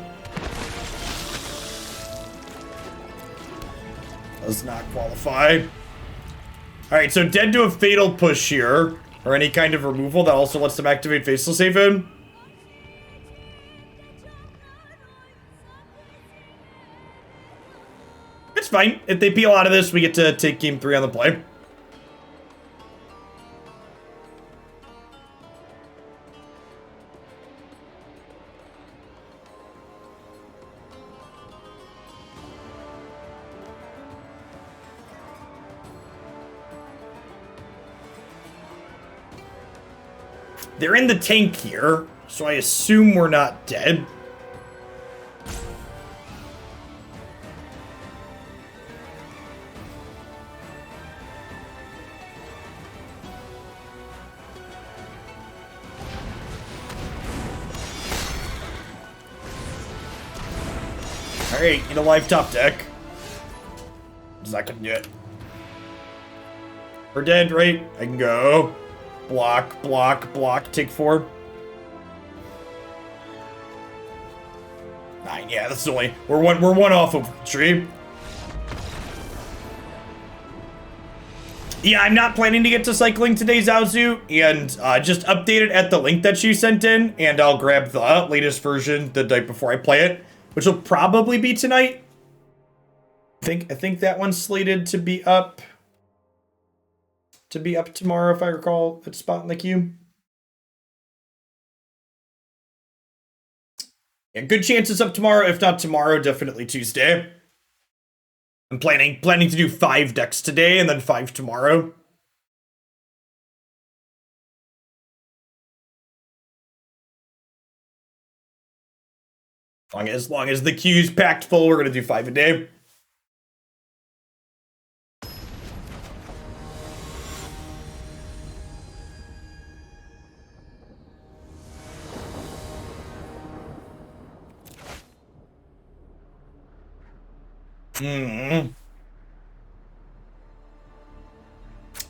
Does not qualify. Alright, so dead to a Fatal Push here, or any kind of removal that also lets them activate Faceless Haven. It's fine. If they peel out of this, we get to take game 3 on the play. They're in the tank here, so I assume we're not dead. Alright, in a live top deck. What's that gonna get? We're dead, right? I can go. Block, block, block, take 4. 9, yeah, that's only we're one off of tree. Yeah, I'm not planning to get to cycling today, Zaozu, and just update it at the link that she sent in, and I'll grab the latest version the night before I play it, which will probably be tonight. I think that one's slated to be up tomorrow, if I recall its spot in the queue. Yeah, good chances up tomorrow. If not tomorrow, definitely Tuesday. I'm planning to do 5 decks today and then 5 tomorrow. As long as the queue's packed full, we're gonna do 5 a day.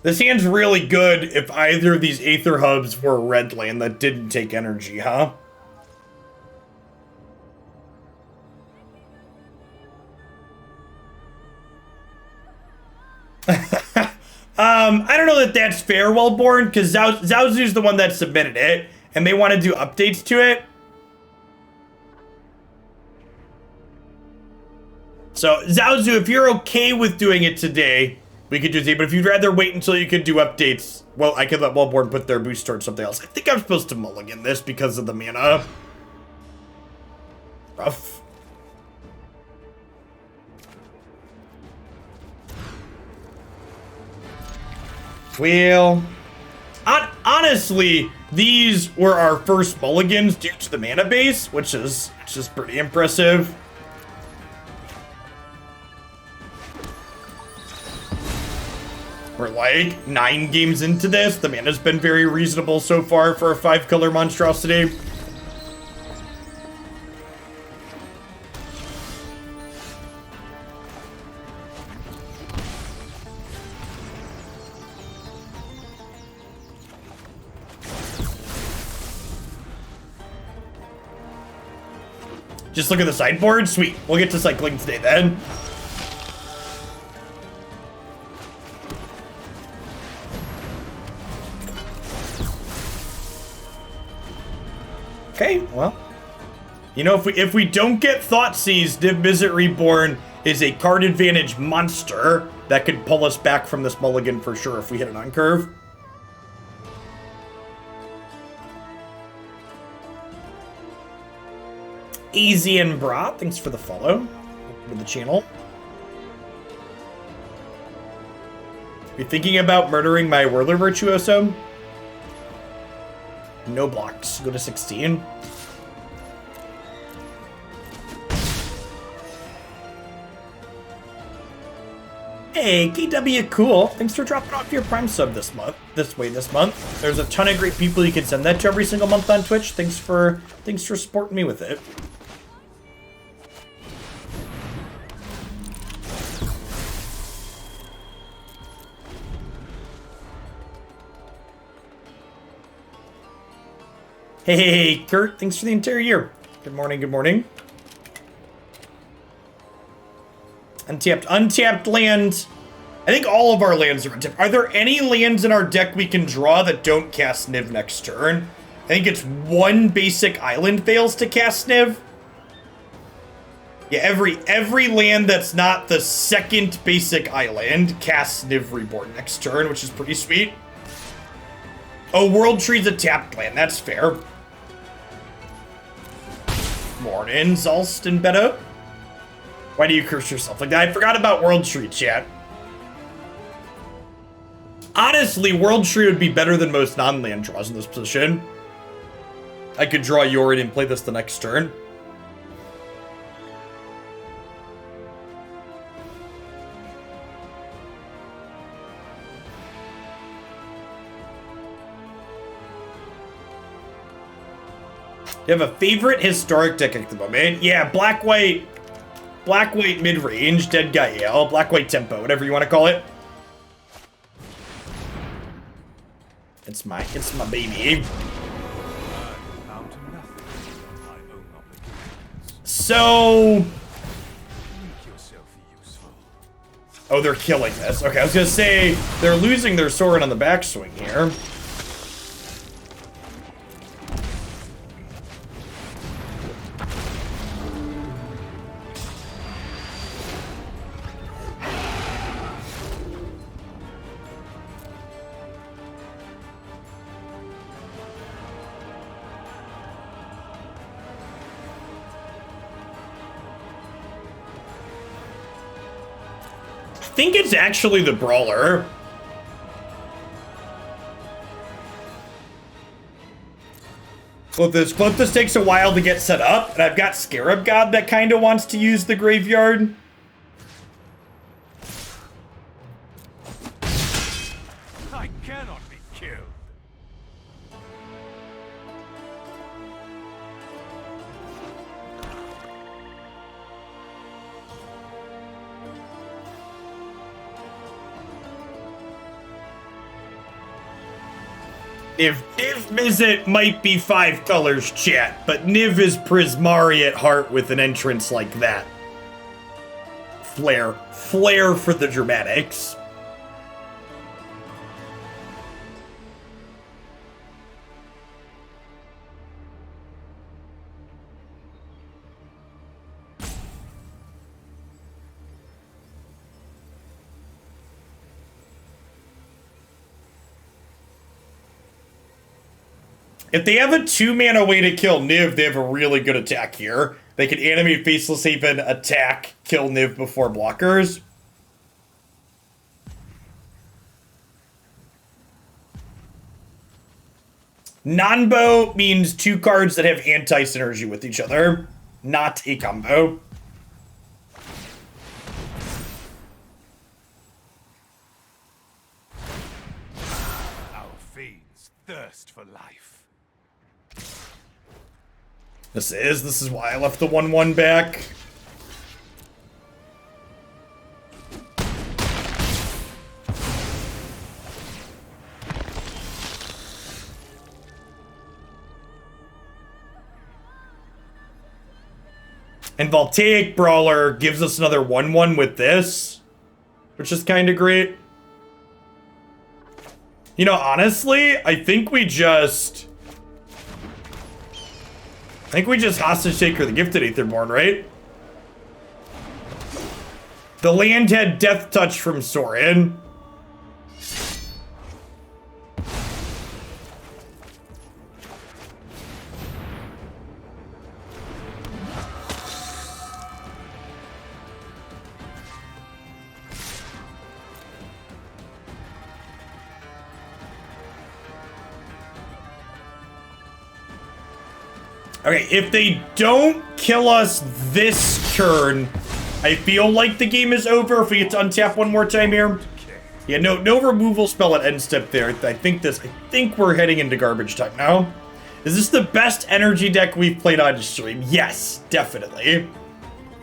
This hand's really good if either of these Aether Hubs were a red land that didn't take energy, huh? I don't know that that's fair, Wellborn, because Zaozu's the one that submitted it, and they want to do updates to it. So, Zaozu, if you're okay with doing it today, we could do it. But if you'd rather wait until you could do updates, well, I could let Wellborn put their boost towards something else. I think I'm supposed to mulligan this because of the mana. rough. Well, honestly, these were our first mulligans due to the mana base, which is pretty impressive. We're like 9 games into this. The mana's been very reasonable so far for a 5-color monstrosity. Just look at the sideboard. Sweet. We'll get to cycling today then. Okay, well. You know, if we don't get Thoughtseize, Niv-Mizzet Reborn is a card advantage monster that could pull us back from this mulligan for sure if we hit it on curve. Easy and Bra, thanks for the follow with the channel. You thinking about murdering my Whirler Virtuoso? No blocks. Go to 16. Hey, KW, cool. Thanks for dropping off your Prime sub this month. This month. There's a ton of great people you can send that to every single month on Twitch. Thanks for supporting me with it. Hey, Kurt, thanks for the entire year. Good morning, good morning. Untapped land. I think all of our lands are untapped. Are there any lands in our deck we can draw that don't cast Niv next turn? I think it's one basic island fails to cast Niv. Yeah, every land that's not the second basic island casts Niv Reborn next turn, which is pretty sweet. Oh, World Tree's a tapped land. That's fair. Morning, Zalst and Beto. Why do you curse yourself like that? I forgot about World Tree, chat. Honestly, World Tree would be better than most non-land draws in this position. I could draw Yorion and play this the next turn. You have a favorite historic deck at the moment? Yeah, black-white mid-range, Dead Gael, black-white tempo, whatever you want to call it. It's my baby. So... Oh, they're killing this. Okay, I was gonna say, they're losing their sword on the backswing here. I think it's actually the Brawler. Klothys takes a while to get set up, and I've got Scarab God that kind of wants to use the graveyard. I cannot be killed. If Niv-Mizzet might be 5 colors, chat, but Niv is Prismari at heart with an entrance like that. Flair for the dramatics. If they have a 2-mana way to kill Niv, they have a really good attack here. They can animate Faceless Haven, attack, kill Niv before blockers. Non-bow means 2 cards that have anti-synergy with each other, not a combo. Our fiends thirst for life. This is why I left the 1/1 back. And Voltaic Brawler gives us another 1/1 with this, which is kind of great. You know, honestly, I think we just Hostage Taker the Gifted Aetherborn, right? The land had Death Touch from Sorin. Okay, if they don't kill us this turn, I feel like the game is over if we get to untap one more time here. Yeah, no removal spell at end step there. I think we're heading into garbage time now. Is this the best energy deck we've played on stream? Yes, definitely.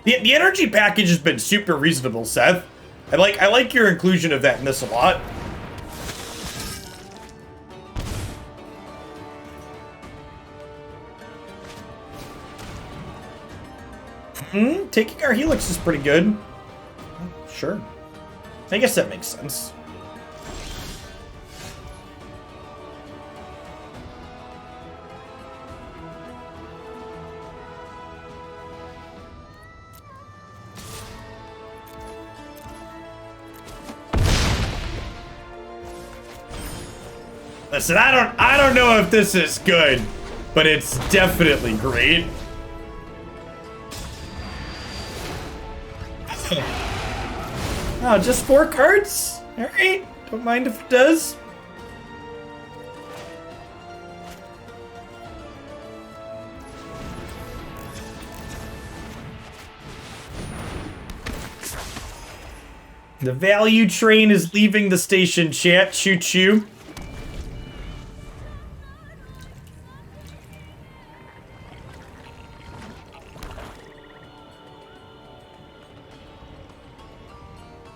The energy package has been super reasonable, Seth. I like your inclusion of that in this a lot. Taking our Helix is pretty good. Sure. I guess that makes sense. Listen, I don't know if this is good, but it's definitely great. Oh, just 4 cards? Alright, don't mind if it does. The value train is leaving the station, chat. Choo choo.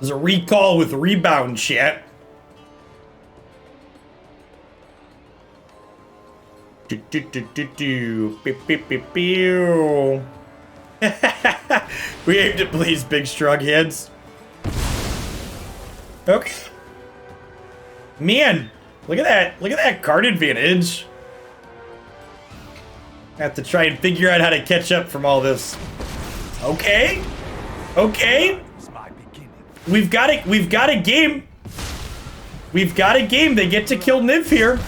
There's a recall with rebound, chat. We aimed at please, big strong heads. Okay. Man, look at that. Look at that card advantage. I have to try and figure out how to catch up from all this. Okay. Okay. We've got it. We've got a game. We've got a game. They get to kill Niv here.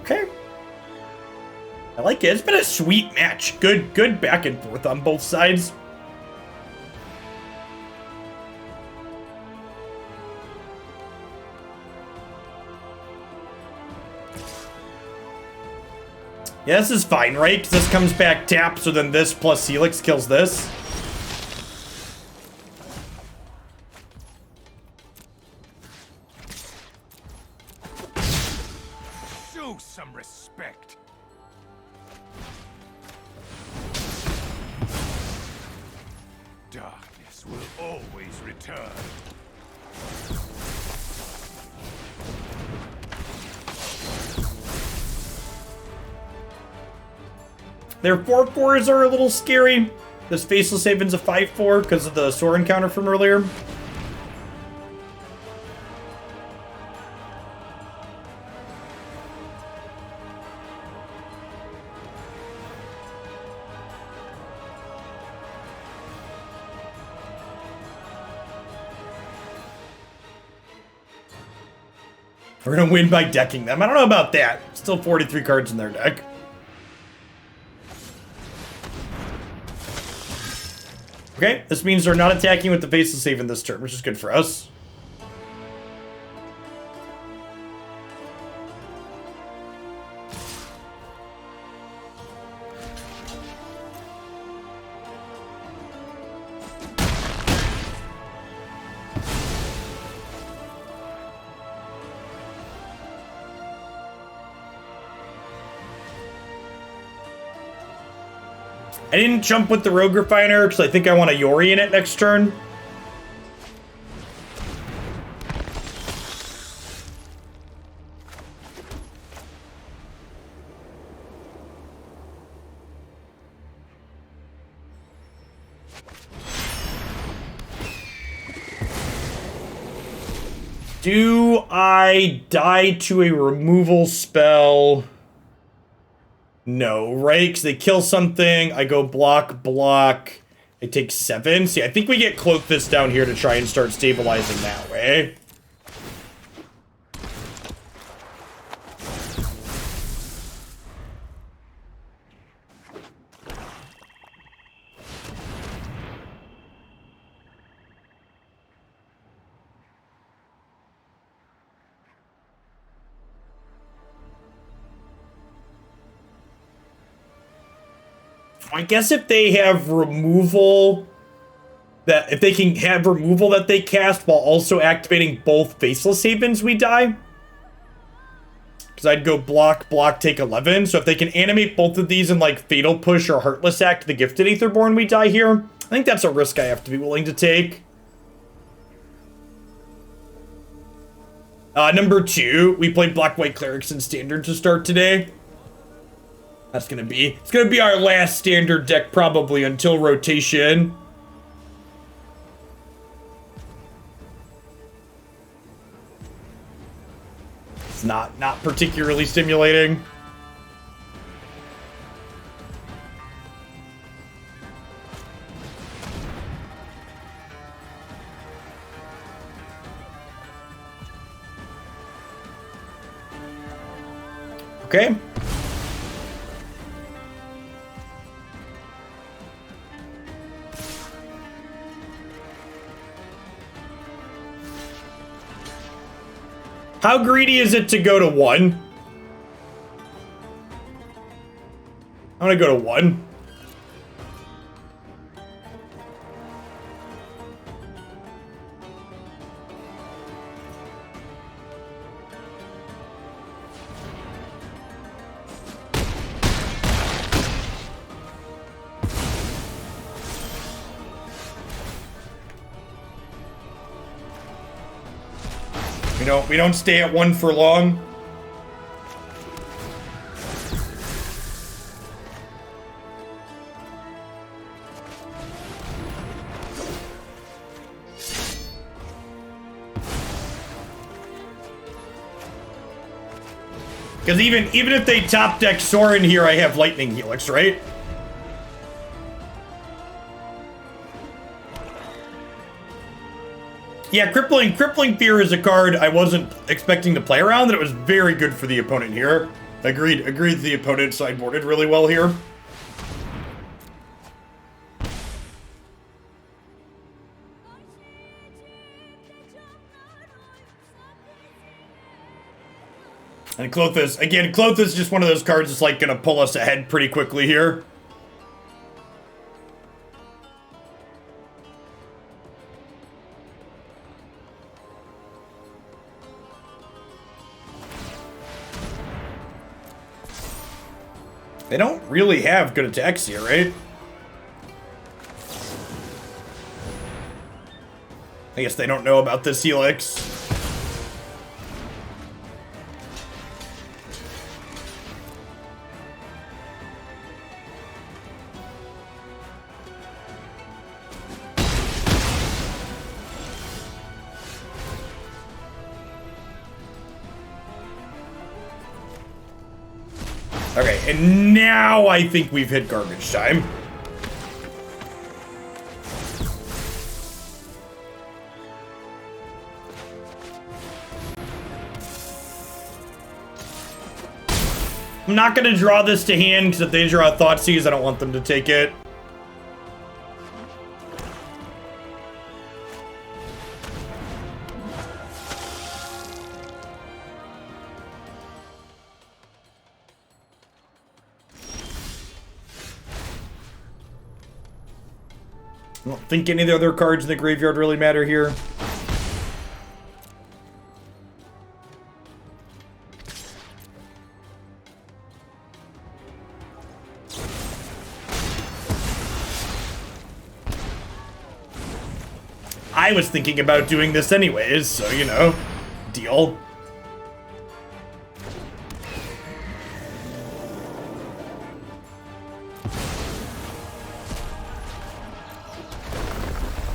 Okay. I like it. It's been a sweet match. Good back and forth on both sides. Yeah, this is fine, right? Because this comes back tap, so then this plus Helix kills this. Show some respect. Darkness will always return. Their 4/4s are a little scary. This Faceless Haven's a 5/4 because of the Sorin counter from earlier. We're gonna win by decking them. I don't know about that. Still 43 cards in their deck. Okay, this means they're not attacking with the Faceless Haven this turn, which is good for us. I didn't jump with the Rogue Refiner because I think I want to Yorion it next turn. Do I die to a removal spell? No, right? Because they kill something. I go block, block. I take 7. See, I think we get Klothys down here to try and start stabilizing that way. I guess if they have removal, that if they can have removal that they cast while also activating both Faceless Havens, we die. Because I'd go block, block, take 11. So if they can animate both of these in like Fatal Push or Heartless Act the Gifted Aetherborn, we die here. I think that's a risk I have to be willing to take. Number 2, we played Black-White Clerics in Standard to start today. It's gonna be our last Standard deck probably until rotation. It's not particularly stimulating. Okay. How greedy is it to go to 1? I'm gonna go to 1. We don't stay at 1 for long. Because even if they top deck Sorin here, I have Lightning Helix, right? Yeah, Crippling Fear is a card I wasn't expecting to play around, that it was very good for the opponent here. Agreed, the opponent sideboarded really well here. And Klothys, again, Klothys is just one of those cards that's like gonna pull us ahead pretty quickly here. They don't really have good attacks here, right? I guess they don't know about this Helix. Okay, and now I think we've hit garbage time. I'm not going to draw this to hand, because if they draw Thoughtseize, I don't want them to take it. I don't think any of the other cards in the graveyard really matter here. I was thinking about doing this anyways, so, you know, deal.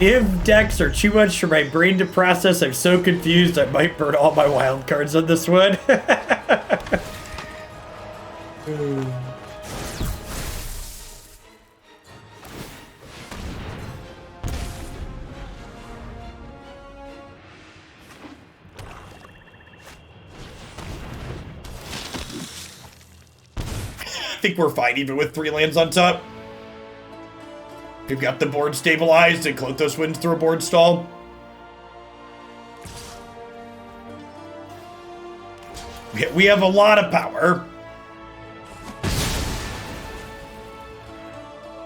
If decks are too much for my brain to process, I'm so confused I might burn all my wild cards on this one. I think we're fine even with 3 lands on top. We've got the board stabilized and Klothys wins through a board stall. We have a lot of power.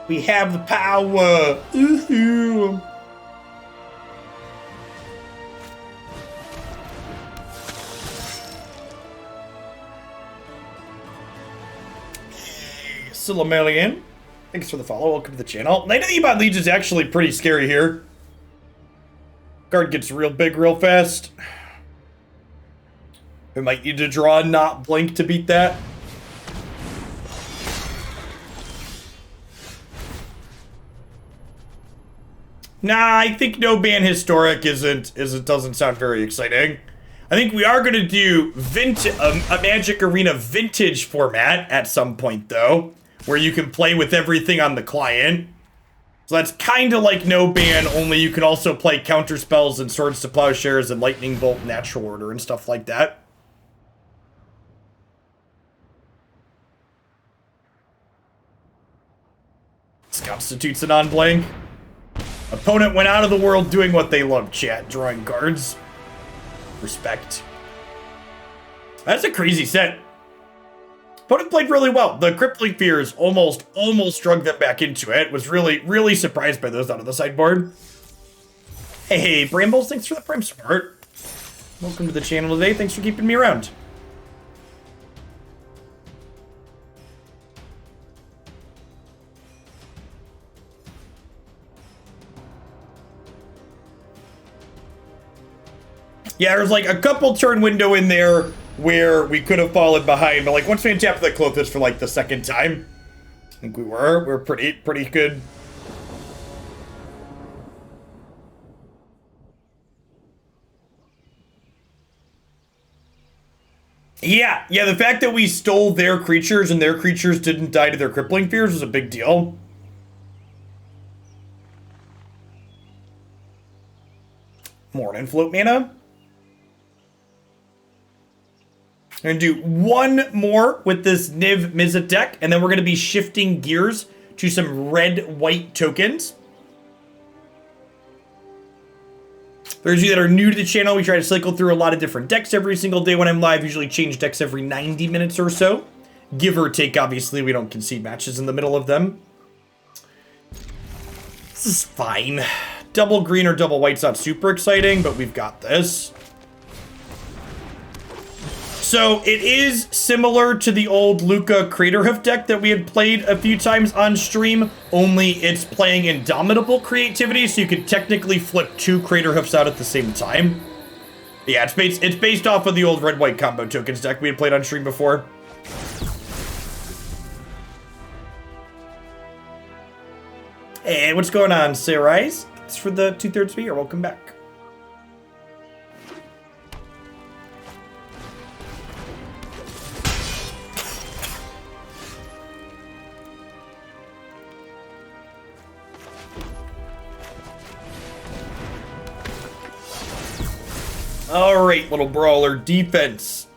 We have the power. Ooh. Silamelian. Thanks for the follow. Welcome to the channel. Knight of the Ebon Legion is actually pretty scary here. Card gets real big real fast. We might need to draw not blink to beat that. Nah, I think no ban historic doesn't sound very exciting. I think we are going to do a Magic Arena vintage format at some point though, where you can play with everything on the client. So that's kind of like no ban, only you can also play counter spells and Swords to Plowshares and Lightning Bolt, Natural Order, and stuff like that. This constitutes a non-blank. Opponent went out of the world doing what they love, chat, drawing cards. Respect. That's a crazy set. Opponent played really well. The Crippling Fears almost drug them back into it. Was really surprised by those out of the sideboard. Hey, Brambles, thanks for the Prime support. Welcome to the channel today. Thanks for keeping me around. Yeah, there's like a couple turn window in there where we could have fallen behind, but like once we tapped the Klothys for like the second time, I think we're pretty good. Yeah, the fact that we stole their creatures and their creatures didn't die to their Crippling Fears was a big deal. Morning Float mana. We're going to do one more with this Niv-Mizzet deck, and then we're going to be shifting gears to some red-white tokens. For those of you that are new to the channel, we try to cycle through a lot of different decks every single day when I'm live. Usually change decks every 90 minutes or so. Give or take, obviously, we don't concede matches in the middle of them. This is fine. Double green or double white's not super exciting, but we've got this. So it is similar to the old Luca Craterhoof deck that we had played a few times on stream, only it's playing Indomitable Creativity, so you could technically flip 2 Craterhoofs out at the same time. Yeah, it's based off of the old red-white combo tokens deck we had played on stream before. Hey, what's going on, Sarais? Thanks for the 2/3 speaker. Welcome back. All right, little brawler defense.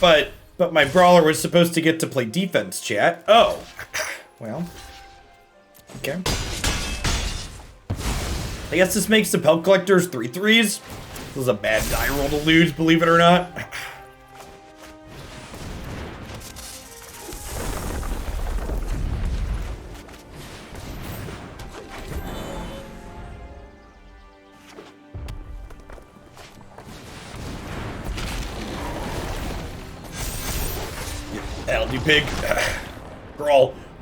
But my brawler was supposed to get to play defense, chat. Oh. Well. Okay. I guess this makes the Pelt Collectors 3/3s. This is a bad die roll to lose, believe it or not. That'll do, pig.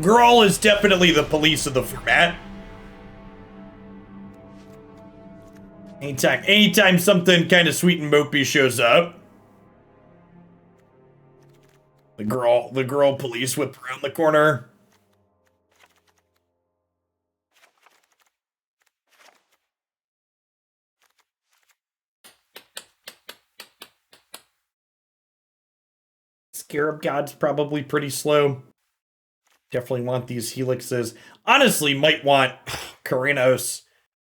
Grawl is definitely the police of the format. Anytime something kind of sweet and mopey shows up, the Grawl police whip around the corner. Scarab God's probably pretty slow. Definitely want these helixes. Honestly, might want Kunoros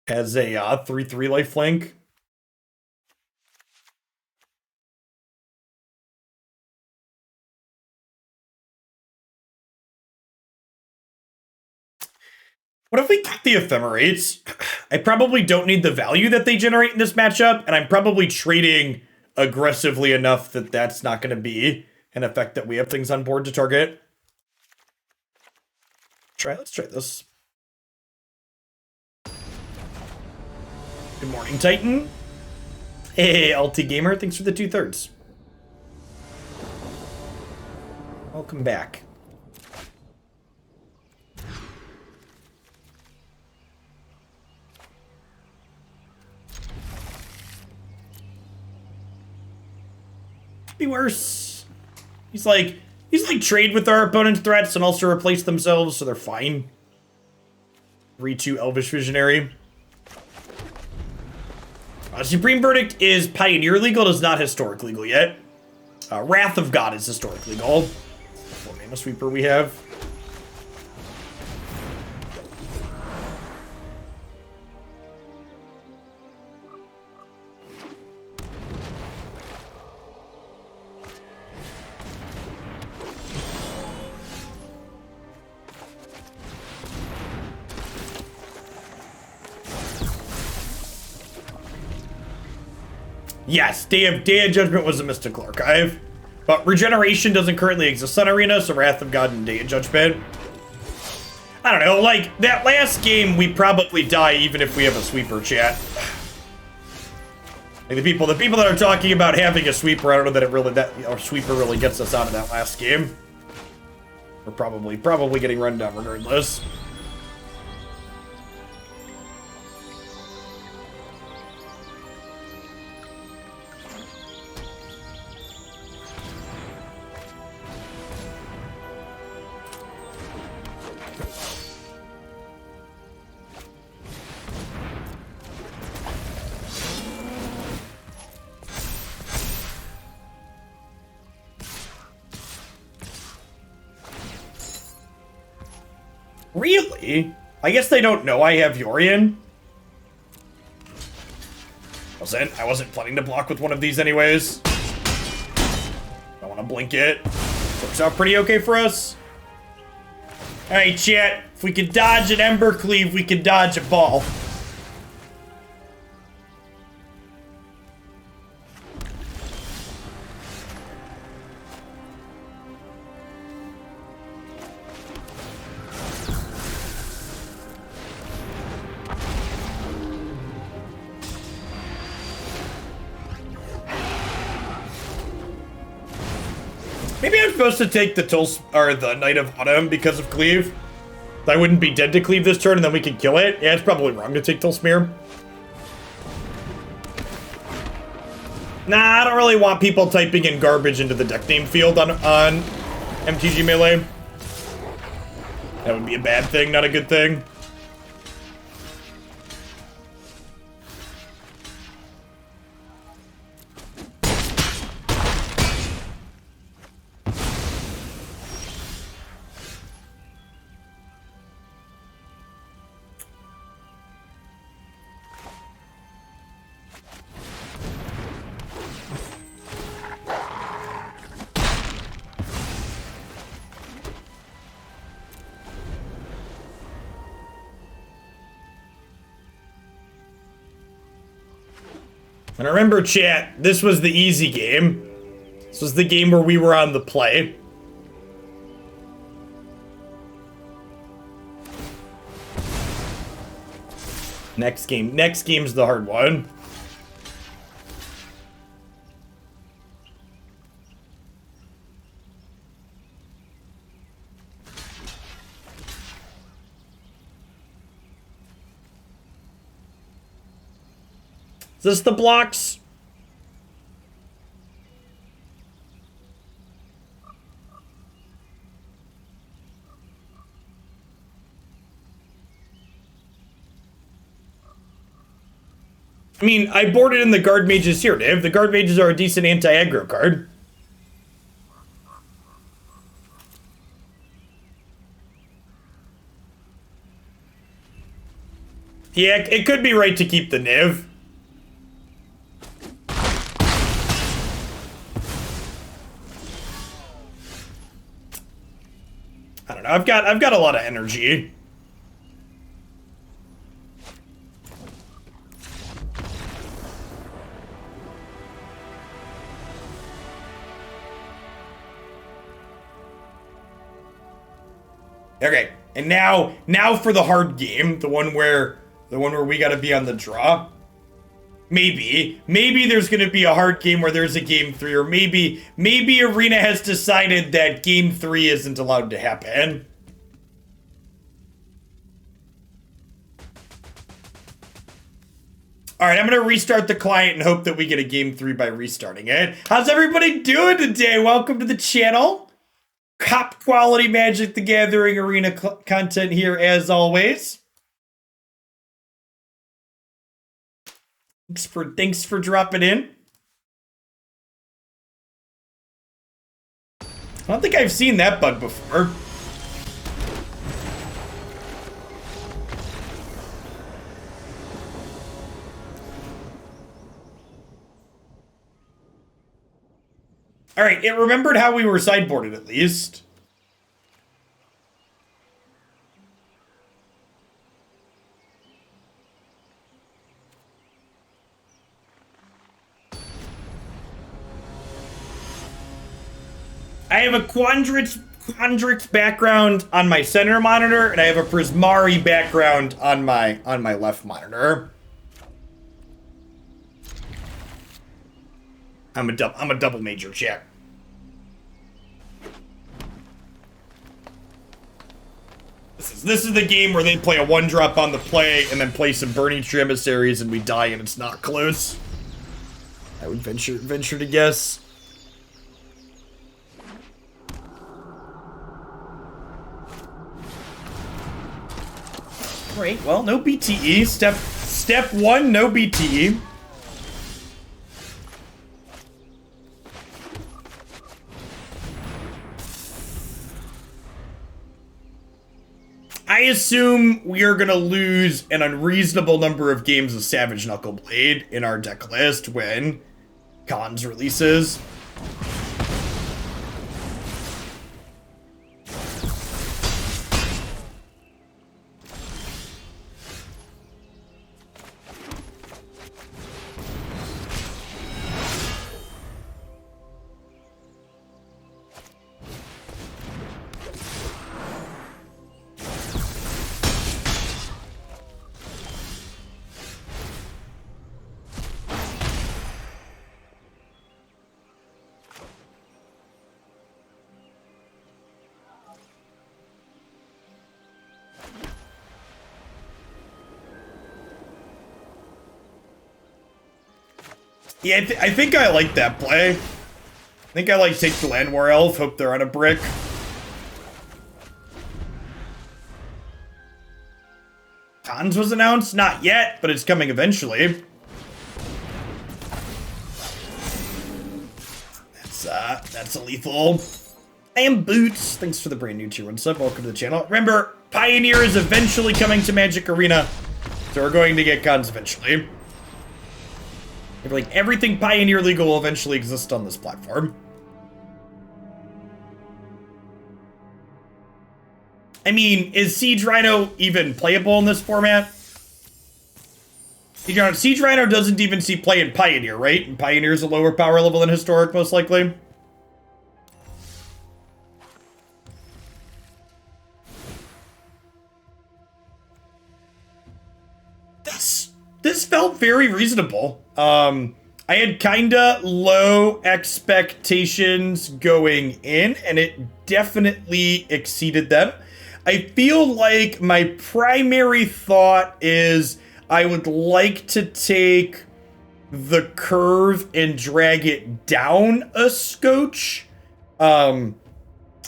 as a 3/3 lifelink. What if we got the Ephemerates? I probably don't need the value that they generate in this matchup, and I'm probably trading aggressively enough that that's not going to be an effect that we have things on board to target. Let's try this. Good morning, Titan. Hey, LT Gamer, thanks for the 2/3. Welcome back. Could be worse. He's like trade with our opponent's threats and also replace themselves, so they're fine. 3/2 Elvish Visionary. Supreme Verdict is Pioneer legal, it is not Historic legal yet. Wrath of God is Historic legal. 4 mana sweeper we have. Yes, Day of Judgment was a Mystical Archive, but Regeneration doesn't currently exist on Arena, so Wrath of God and Day of Judgment. I don't know, like, that last game, we probably die even if we have a sweeper, chat. Like, the people that are talking about having a sweeper, I don't know that our sweeper really gets us out of that last game. We're probably getting run down regardless. Really? I guess they don't know I have Yorion. I wasn't planning to block with one of these anyways. I want to blink it. Works out pretty okay for us. Alright, chat. If we can dodge an Ember Cleave, we can dodge a ball. Maybe I'm supposed to take the Knight of Autumn because of Cleave. I wouldn't be dead to Cleave this turn and then we can kill it. Yeah, it's probably wrong to take Tolsimir. Nah, I don't really want people typing in garbage into the deck name field on MTG Melee. That would be a bad thing, not a good thing. And remember, chat, this was the easy game. This was the game where we were on the play. Next game's the hard one. Is this the blocks? I mean, I boarded in the guard mages here, Niv. The guard mages are a decent anti-aggro card. Yeah, it could be right to keep the Niv. I don't know. I've got a lot of energy. Okay, and now for the hard game, the one where we gotta be on the draw. Maybe there's gonna be a hard game where there's a game 3, or maybe Arena has decided that game 3 isn't allowed to happen. Alright, I'm gonna restart the client and hope that we get a game 3 by restarting it. How's everybody doing today? Welcome to the channel. Top quality Magic the Gathering Arena content here as always. Thanks for dropping in. I don't think I've seen that bug before. Alright, it remembered how we were sideboarded at least. I have a Quandrix background on my center monitor, and I have a Prismari background on my left monitor. I'm a double major, chat. This is the game where they play a 1-drop on the play and then play some Burning Tree Emissaries and we die and it's not close. I would venture to guess. Great, well, no BTE. Step 1, no BTE. I assume we are going to lose an unreasonable number of games of Savage Knuckleblade in our deck list when Khans releases. Yeah, I think I like that play. I think I like take the Land War Elf, hope they're on a brick. Khans was announced? Not yet, but it's coming eventually. That's a lethal. I am Boots. Thanks for the brand new tier 1 sub. Welcome to the channel. Remember, Pioneer is eventually coming to Magic Arena, so we're going to get Khans eventually. Like, everything Pioneer legal will eventually exist on this platform. I mean, is Siege Rhino even playable in this format? You know, Siege Rhino doesn't even see play in Pioneer, right? And Pioneer's a lower power level than Historic, most likely. This felt very reasonable. I had kinda low expectations going in, and it definitely exceeded them. I feel like my primary thought is I would like to take the curve and drag it down a scotch.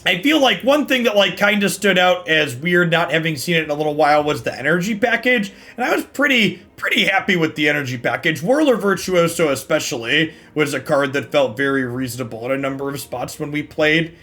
I feel like one thing that like kind of stood out as weird not having seen it in a little while was the energy package, and I was pretty happy with the energy package. Whirler Virtuoso especially was a card that felt very reasonable in a number of spots when we played.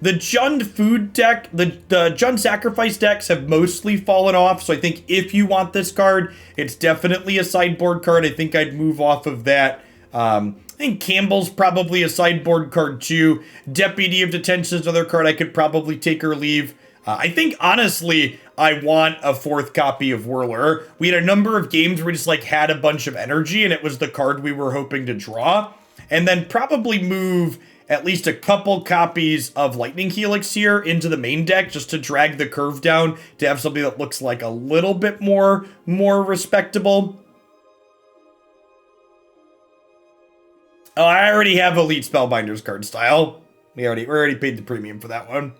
The Jund food deck, the Jund sacrifice decks have mostly fallen off, so I think if you want this card, it's definitely a sideboard card. I think I'd move off of that. I think Kambal's probably a sideboard card too. Deputy of Detention is another card I could probably take or leave. I think, honestly, I want a 4th copy of Whirler. We had a number of games where we just, like, had a bunch of energy, and it was the card we were hoping to draw. And then probably move at least a couple copies of Lightning Helix here into the main deck just to drag the curve down to have something that looks like a little bit more respectable. Oh, I already have Elite Spellbinder's card style. We already paid the premium for that one.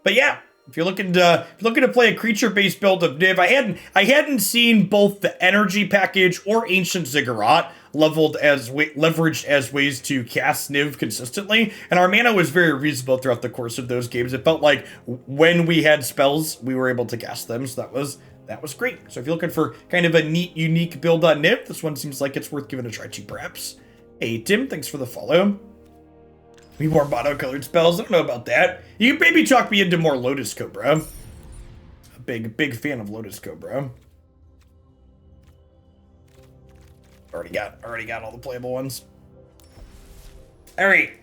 But yeah, if you're looking to play a creature-based build of Niv, I hadn't seen both the energy package or Ancient Ziggurat leveraged as ways to cast Niv consistently, and our mana was very reasonable throughout the course of those games. It felt like when we had spells, we were able to cast them, so that was great. So if you're looking for kind of a neat, unique build on Niv, this one seems like it's worth giving a try to, perhaps. Hey, Tim, thanks for the follow. We more monocolored spells. I don't know about that. You can maybe talk me into more Lotus Cobra. A big fan of Lotus Cobra. Already got all the playable ones. All right.